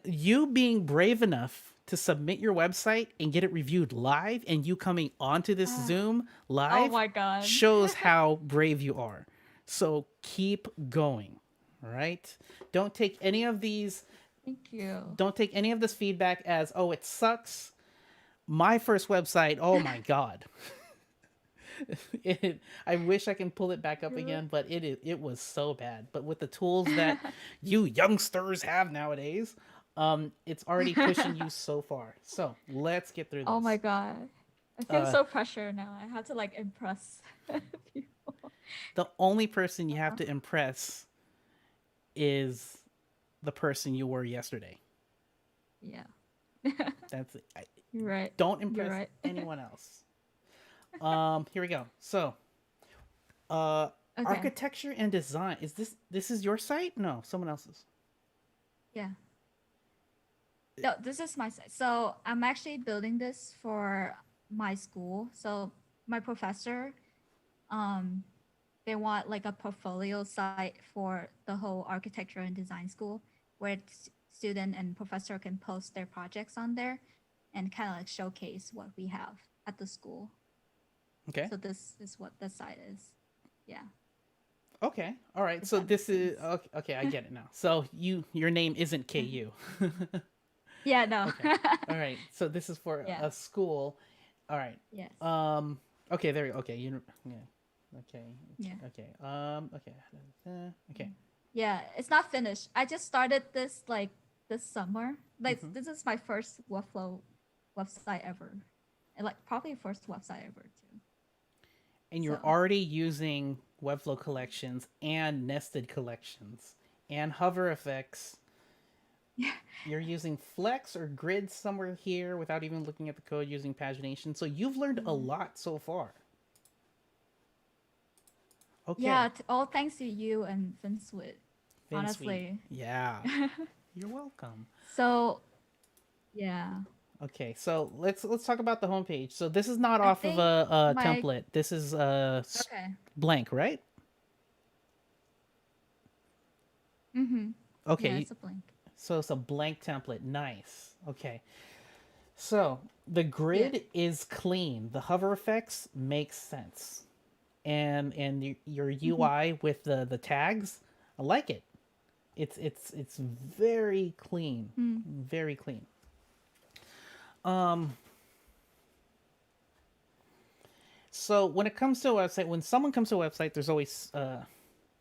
you being brave enough to submit your website and get it reviewed live, and you coming onto this Zoom Oh live my God. shows how brave you are. So keep going. All right. Don't take any of these. Thank you. Don't take any of this feedback as, oh, it sucks. My first website, oh my God. I wish I can pull it back up again, but it was so bad. But with the tools that you youngsters have nowadays, it's already pushing you so far. So let's get through this. Oh my God. I feel so pressured now. I have to like impress people. The only person you have to impress is the person you were yesterday. Yeah. That's it. You're right. Don't impress You're right. anyone else. Here we go. So, Okay. architecture and design. Is this is your site? No, someone else's. Yeah. No, this is my site. So I'm actually building this for my school. So my professor, they want like a portfolio site for the whole architecture and design school, where student and professor can post their projects on there and kind of like showcase what we have at the school. Okay. So this is what the site is. Yeah. Okay. All right. If So that this makes is sense. okay. I get it now. So your name isn't KU. Yeah, no. Okay. All right. So this is for Yeah. a school. All right. Yes. Okay. There we go. Okay. Yeah. Okay. Yeah. Okay. Okay. Okay. Yeah, it's not finished. I just started this like this summer. Like this is my first Webflow website ever. And like probably first website ever too. And you're So- already using Webflow collections and nested collections and hover effects. Yeah. You're using Flex or Grid somewhere here without even looking at the code, using pagination. So you've learned a lot so far. Okay. Yeah, all thanks to you and Vince Witt. Vince honestly. Yeah. You're welcome. So yeah. Okay, so let's talk about the homepage. So this is not I off of a think my- template. This is Okay. blank, right? Mm-hmm. Okay. Yeah, it's a blank. So it's a blank template. Nice. Okay. So the grid is clean. The hover effects make sense. And your UI with the tags, I like it. It's very clean. Very clean. So when it comes to a website, when someone comes to a website, there's always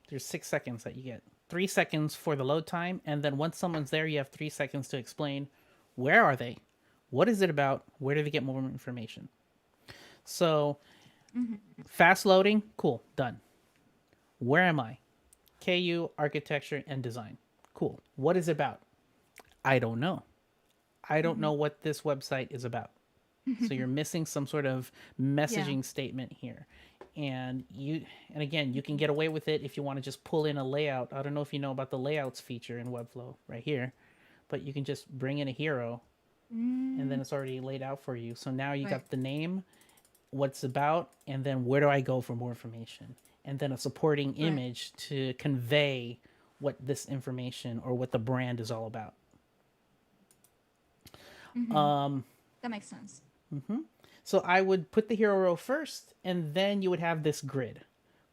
there's 6 seconds that you get. 3 seconds for the load time, and then once someone's there, you have 3 seconds to explain where are they, what is it about, where do they get more information. So fast loading, cool, done. Where am I? KU architecture and design. Cool. What is it about? I don't know. I don't know what this website is about. So you're missing some sort of messaging statement here. and again, you can get away with it if you want to just pull in a layout. I don't know if you know about the layouts feature in Webflow right here, but you can just bring in a hero and then it's already laid out for you. So now you Right. got the name, what's about, and then where do I go for more information, and then a supporting image to convey what this information or what the brand is all about. That makes sense. So I would put the hero row first, and then you would have this grid.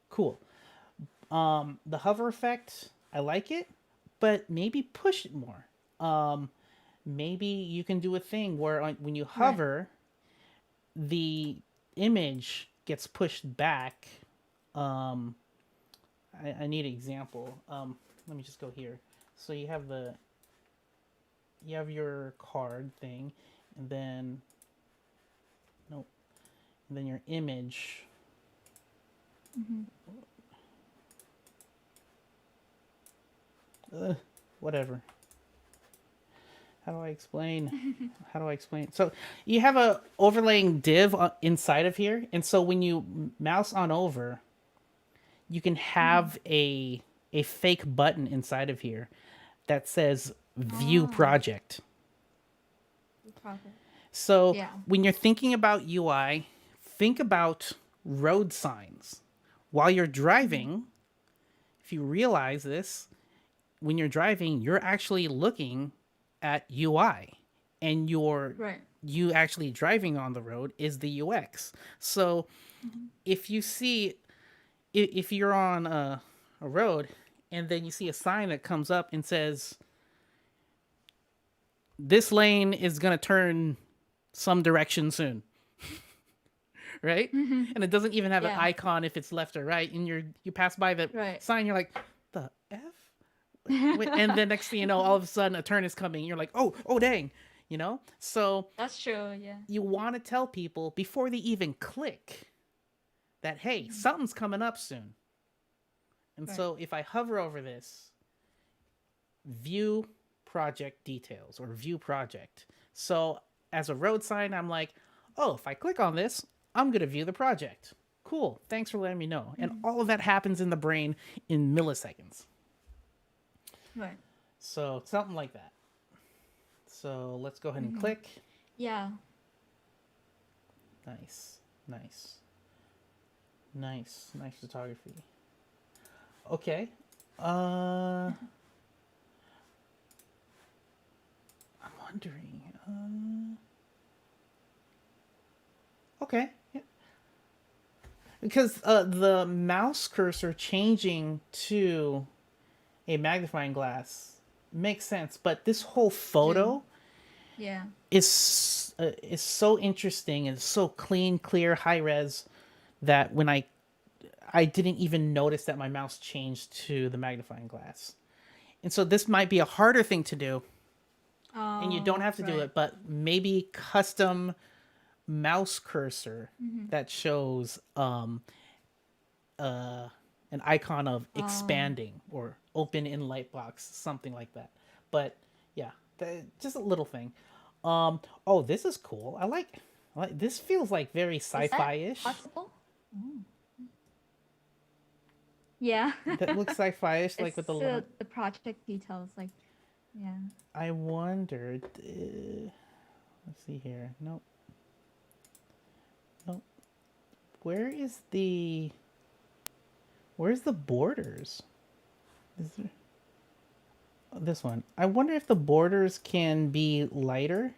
Cool. The hover effect, I like it, but maybe push it more. Maybe you can do a thing where when you hover, the image gets pushed back. I need an example. Let me just go here. So you have your card thing, and then nope, and then your image. Whatever. How do I explain? How do I explain? So you have a overlaying div inside of here, and so when you mouse on over, you can have a fake button inside of here that says View Project. So Yeah. when you're thinking about UI, think about road signs. While you're driving, if you realize this, when you're driving, you're actually looking at UI, and you actually driving on the road is the UX. So if you see, if you're on a road and then you see a sign that comes up and says, this lane is going to turn some direction soon. Right? And it doesn't even have an icon if it's left or right. And you pass by the sign, you're like, the F? And then next thing you know, all of a sudden a turn is coming. You're like, oh dang, you know? So That's true, yeah. you want to tell people before they even click that, hey, something's coming up soon. And so if I hover over this, view project details or view project. So as a road sign, I'm like, oh, if I click on this, I'm going to view the project. Cool. Thanks for letting me know. And all of that happens in the brain in milliseconds. Right. So something like that. So let's go ahead and click. Yeah. Nice. Nice photography. Okay. I'm wondering. Okay. Yeah. Because the mouse cursor changing to a magnifying glass makes sense, but this whole photo is so interesting and so clean, clear, high res that when I didn't even notice that my mouse changed to the magnifying glass. And so this might be a harder thing to do. And you don't have to do it, but maybe custom mouse cursor that shows an icon of expanding or open in lightbox, something like that. But yeah, just a little thing. Oh, this is cool. I like this. Feels like very sci-fi-ish. Possible? Yeah. That looks sci-fi-ish, like with the little... the project details, like, yeah. I wondered. Let's see here. Nope. Where's the borders? Is there... oh, this one. I wonder if the borders can be lighter.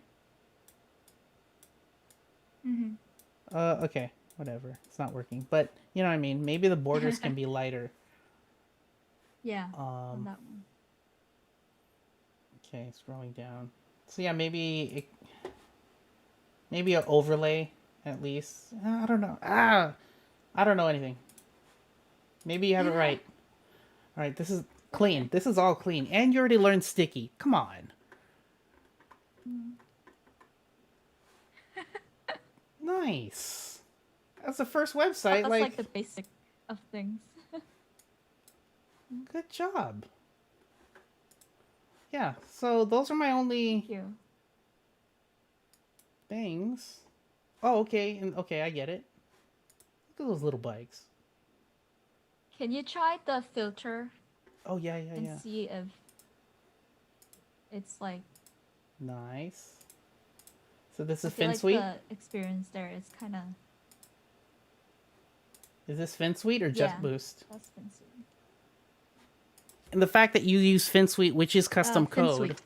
Okay, whatever. It's not working, but you know what I mean. Maybe the borders can be lighter. Yeah. On that one. Okay, scrolling down. So yeah, maybe an overlay at least. I don't know. I don't know anything. Maybe you have it right. All right, this is clean. This is all clean, and you already learned sticky. Come on. Nice. That's the first website. That's like the basic of things. Good job. Yeah, so those are my only Thank you. things. Oh, okay. Okay, I get it. Look at those little bikes. Can you try the filter Oh yeah, and see if it's like? Nice. So this I is feel like FinSuite? the experience there is kind of. Is this FinSuite or just Yeah, Boost? that's fancy. And the fact that you use FinSuite, which is custom code.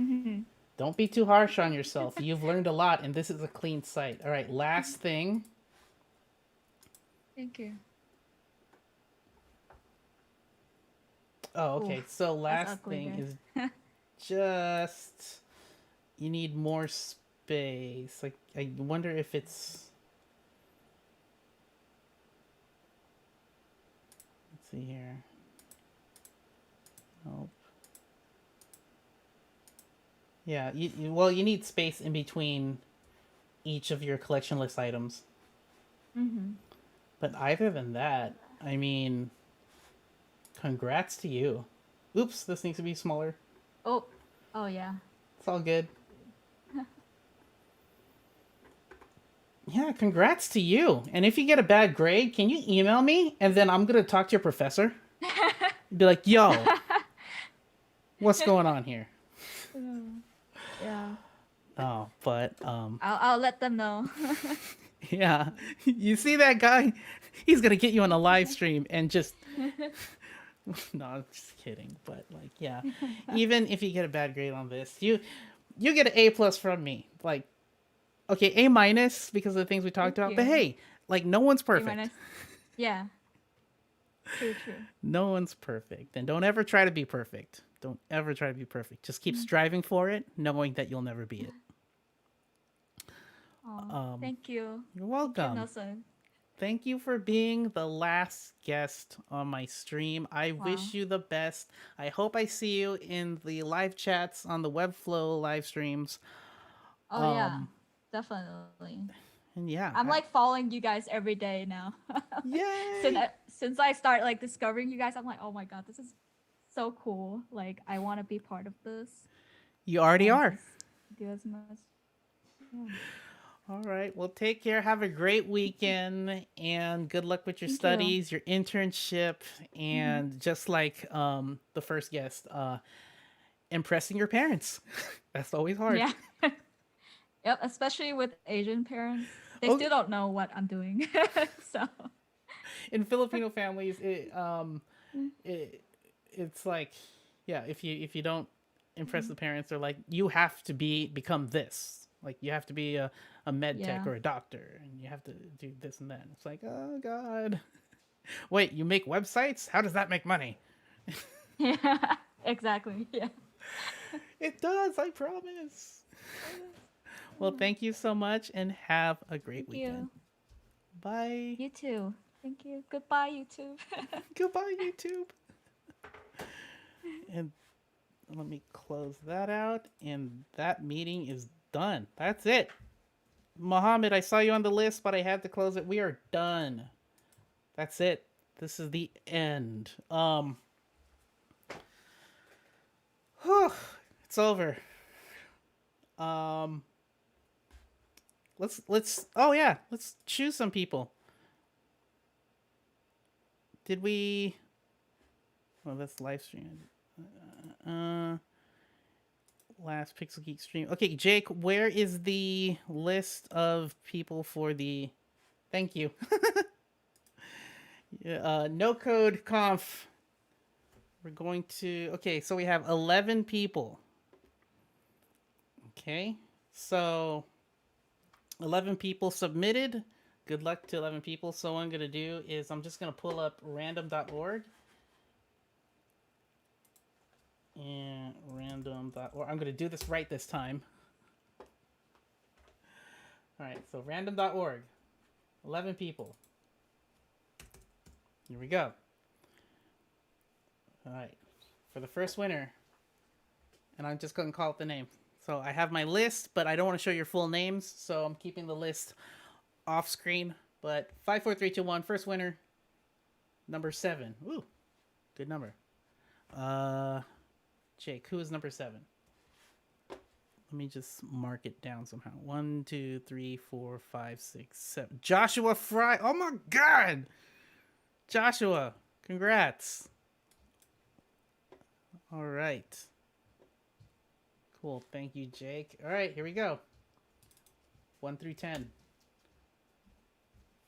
Mm-hmm. Don't be too harsh on yourself. You've learned a lot, and this is a clean site. All right, last thing. Thank you. Oh, okay. Oof, So last ugly thing there. is just you need more space. Like I wonder if it's. Let's see here. Nope. Yeah, well, you need space in between each of your collection list items. Mm-hmm. But other than that, I mean, congrats to you. Oops, this needs to be smaller. Oh, oh yeah. It's all good. Yeah, congrats to you. And if you get a bad grade, can you email me? And then I'm going to talk to your professor. Be like, yo, what's going on here? Yeah. Oh, but I'll let them know. yeah, you see that guy? He's gonna get you on a live stream and just no, I'm just kidding. But like, yeah, even if you get a bad grade on this, you get an A+ from me. Like, okay, A- because of the things we talked about. But you. hey, like, no one's A perfect. minus. Yeah. True. No one's perfect, and don't ever try to be perfect. Don't ever try to be perfect. Just keep striving for it, knowing that you'll never be it. Oh, thank you. You're Thank welcome. you, Nelson. Thank you for being the last guest on my stream. I wish you the best. I hope I see you in the live chats on the Webflow live streams. Oh yeah, definitely. And yeah, I'm like following you guys every day now. yay! Since I start like discovering you guys, I'm like, oh my god, this is so cool. Like I want to be part of this. You already are. Just do as much. Yeah. All right. Well, take care. Have a great weekend, and good luck with your Thank studies, your internship, and just like the first guest, impressing your parents. That's always hard. Yeah. Yep, especially with Asian parents. They Oh. still don't know what I'm doing. So In Filipino families, it's like, yeah, if you don't impress the parents, they're like, you have to become this. Like you have to be a med tech or a doctor, and you have to do this and that. And it's like, oh god. Wait, you make websites? How does that make money? yeah, exactly. Yeah. It does, I promise. Well, thank you so much, and have a great weekend. Bye. You too. Thank you. Goodbye, YouTube. Goodbye, YouTube. And let me close that out, and that meeting is done. That's it. Mohammed, I saw you on the list, but I had to close it. We are done. That's it. This is the end. It's over. Let's oh yeah, let's choose some people. Did we? Well, that's live stream. Last Pixel Geek stream. Okay, Jake, where is the list of people for the? Thank you. No code conf. We're going to. Okay, so we have 11 people. Okay, so 11 people submitted. Good luck to 11 people. So what I'm gonna do is I'm just gonna pull up random.org. And random.org. I'm going to do this right this time. All right, so random.org. 11 people. Here we go. All right, for the first winner. And I'm just going to call it the name. So I have my list, but I don't want to show your full names, so I'm keeping the list off screen. But 5, 4, 3, 2, 1. First winner, number 7. Ooh, good number. Jake, who is number 7? Let me just mark it down somehow. 1, 2, 3, 4, 5, 6, 7. Joshua Fry. Oh my God. Joshua, congrats. All right. Cool. Thank you, Jake. All right, here we go. 1 through 10.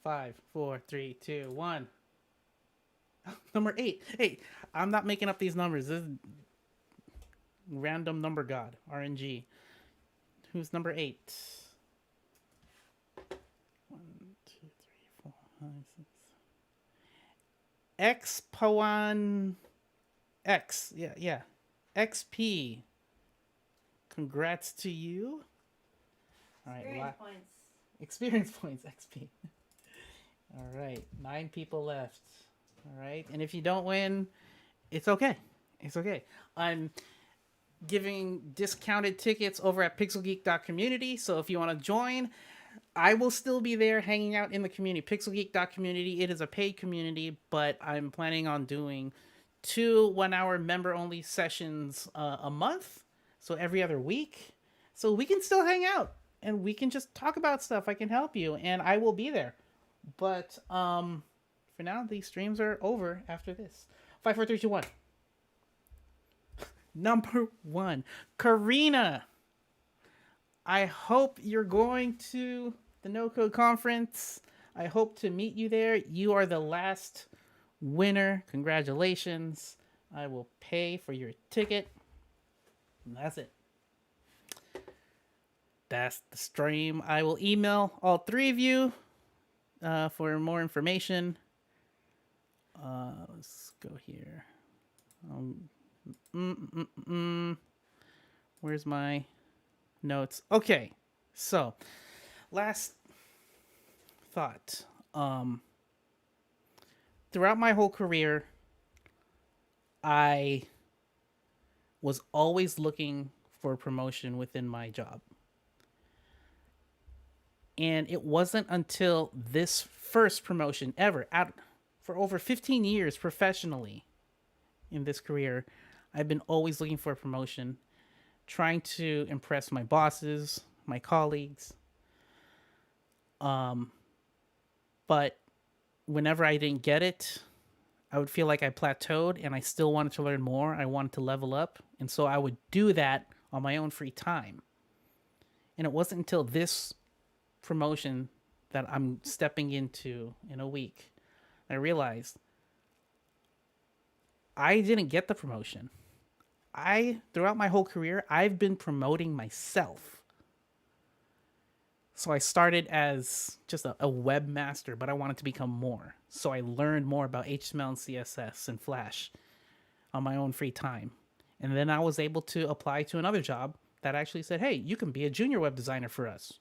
5, 4, 3, 2, 1. Number 8. Hey, I'm not making up these numbers. This is random number god, RNG. Who's number 8? 1, 2, 3, 4, 5, 6. X Pawan X. Yeah. XP. Congrats to you. All right. Experience points. Experience points, XP. All right. 9 people left. All right. And if you don't win, it's okay. It's okay. I'm giving discounted tickets over at pixelgeek.community. So if you want to join, I will still be there hanging out in the community. Pixelgeek.community. It is a paid community, but I'm planning on doing 2 1-hour member-only sessions a month. So every other week. So we can still hang out and we can just talk about stuff. I can help you and I will be there. But for now, these streams are over after this. 5, 4, 3, 2, 1. Number 1, Karina. I hope you're going to the No Code Conference. I hope to meet you there. You are the last winner. Congratulations. I will pay for your ticket. And that's it. That's the stream. I will email all 3 of you for more information. Let's go here. Where's my notes? Okay, so last thought. Throughout my whole career, I was always looking for promotion within my job. And it wasn't until this first promotion ever, for over 15 years professionally in this career, I've been always looking for a promotion, trying to impress my bosses, my colleagues. But whenever I didn't get it, I would feel like I plateaued and I still wanted to learn more. I wanted to level up. And so I would do that on my own free time. And it wasn't until this promotion that I'm stepping into in a week that I realized I didn't get the promotion. Throughout my whole career, I've been promoting myself. So I started as just a webmaster, but I wanted to become more. So I learned more about HTML and CSS and Flash on my own free time. And then I was able to apply to another job that actually said, hey, you can be a junior web designer for us.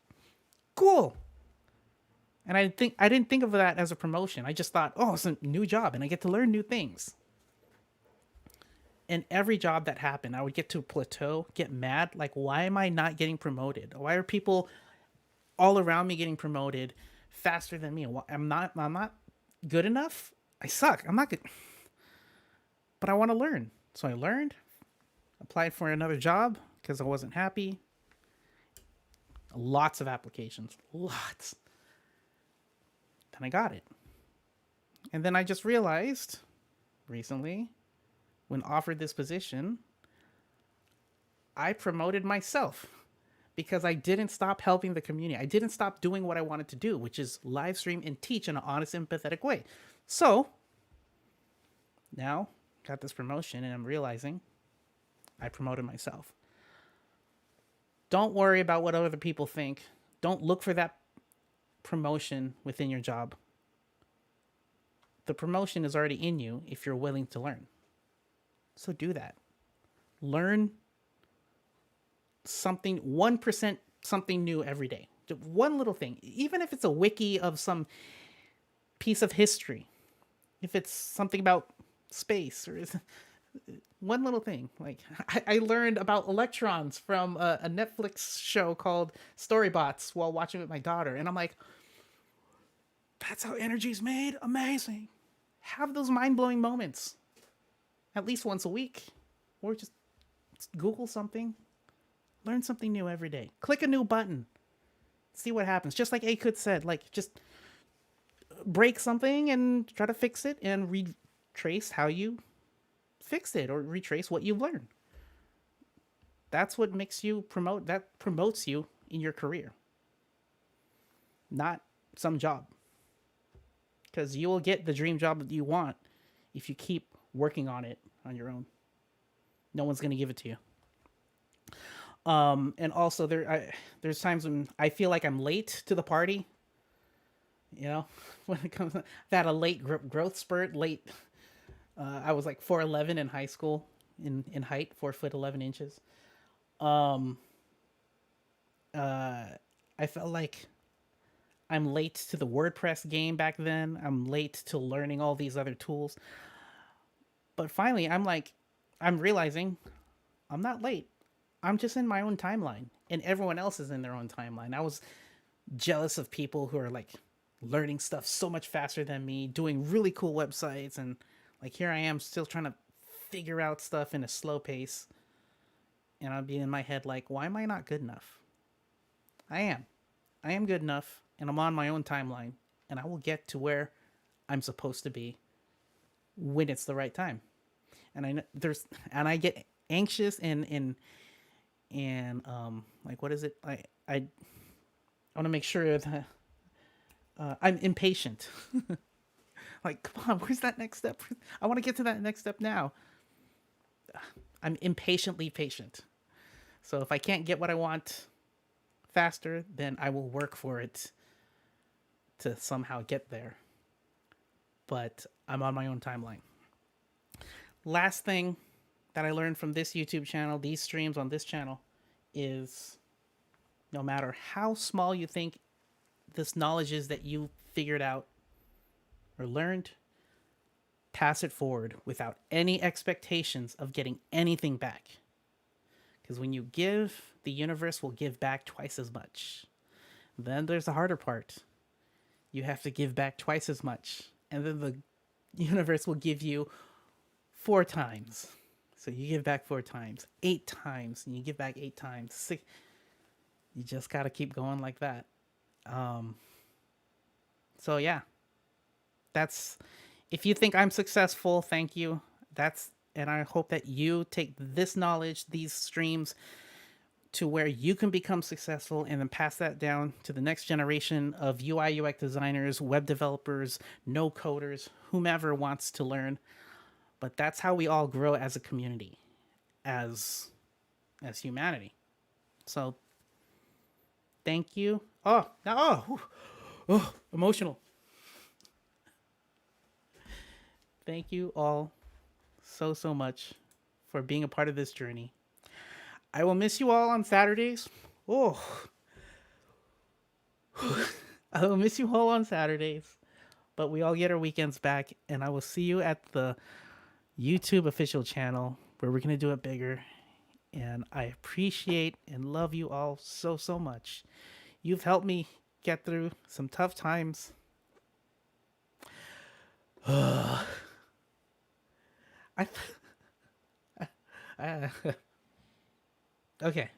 Cool. And I didn't think of that as a promotion. I just thought, oh, it's a new job and I get to learn new things. And every job that happened, I would get to a plateau, get mad. Like, why am I not getting promoted? Why are people all around me getting promoted faster than me? I'm not good enough. I suck. I'm not good. But I want to learn. So I learned, applied for another job because I wasn't happy. Lots of applications. Lots. Then I got it. And then I just realized recently, when offered this position, I promoted myself because I didn't stop helping the community. I didn't stop doing what I wanted to do, which is live stream and teach in an honest, empathetic way. So now got this promotion and I'm realizing I promoted myself. Don't worry about what other people think. Don't look for that promotion within your job. The promotion is already in you if you're willing to learn. So do that. Learn something, 1% something new every day. Just one little thing. Even if it's a wiki of some piece of history. If it's something about space or one little thing. Like I learned about electrons from a Netflix show called Storybots while watching with my daughter. And I'm like, that's how energy's made? Amazing. Have those mind-blowing moments. At least once a week. Or just Google something. Learn something new every day. Click a new button. See what happens. Just like Akut said, like just break something and try to fix it and retrace how you fixed it or retrace what you've learned. That's what makes you promotes you in your career. Not some job. Because you will get the dream job that you want if you keep working on it on your own. No one's going to give it to you. And also there's times when I feel like I'm late to the party. You know, when it comes, I've had a late growth spurt. I was like 4'11" in high school in height, 4'11". I felt like I'm late to the WordPress game back then. I'm late to learning all these other tools. But finally, I'm realizing I'm not late. I'm just in my own timeline, and everyone else is in their own timeline. I was jealous of people who are like learning stuff so much faster than me, doing really cool websites, and like here I am still trying to figure out stuff in a slow pace. And I'd be in my head like, why am I not good enough? I am good enough, and I'm on my own timeline, and I will get to where I'm supposed to be when it's the right time. And I get anxious and like, what is it? I want to make sure that I'm impatient. Like, come on, where's that next step? I want to get to that next step now. I'm impatiently patient. So if I can't get what I want faster, then I will work for it to somehow get there. But I'm on my own timeline. Last thing that I learned from this YouTube channel, these streams on this channel, is no matter how small you think this knowledge is that you figured out or learned, pass it forward without any expectations of getting anything back. Because when you give, the universe will give back twice as much. Then there's the harder part. You have to give back twice as much. And then the universe will give you 4 times. So you give back 4 times, 8 times, and you give back 8 times. 6. You just got to keep going like that. So yeah, that's, if you think I'm successful, thank you. And I hope that you take this knowledge, these streams, to where you can become successful and then pass that down to the next generation of UI UX designers, web developers, no coders, whomever wants to learn. But that's how we all grow as a community, as humanity. So thank you. Emotional. Thank you all so much for being a part of this journey. I will miss you all on Saturdays. I will miss you all on Saturdays, but we all get our weekends back, and I will see you at the YouTube official channel where we're going to do it bigger. And I appreciate and love you all so much. You've helped me get through some tough times. Okay.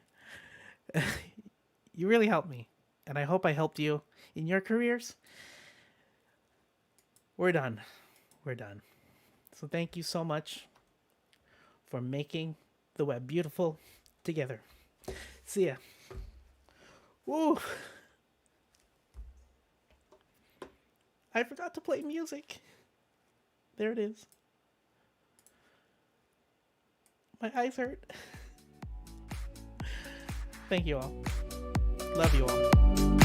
You really helped me, and I hope I helped you in your careers. We're done. So thank you so much for making the web beautiful together. See ya. Woo. I forgot to play music. There it is. My eyes hurt. Thank you all. Love you all.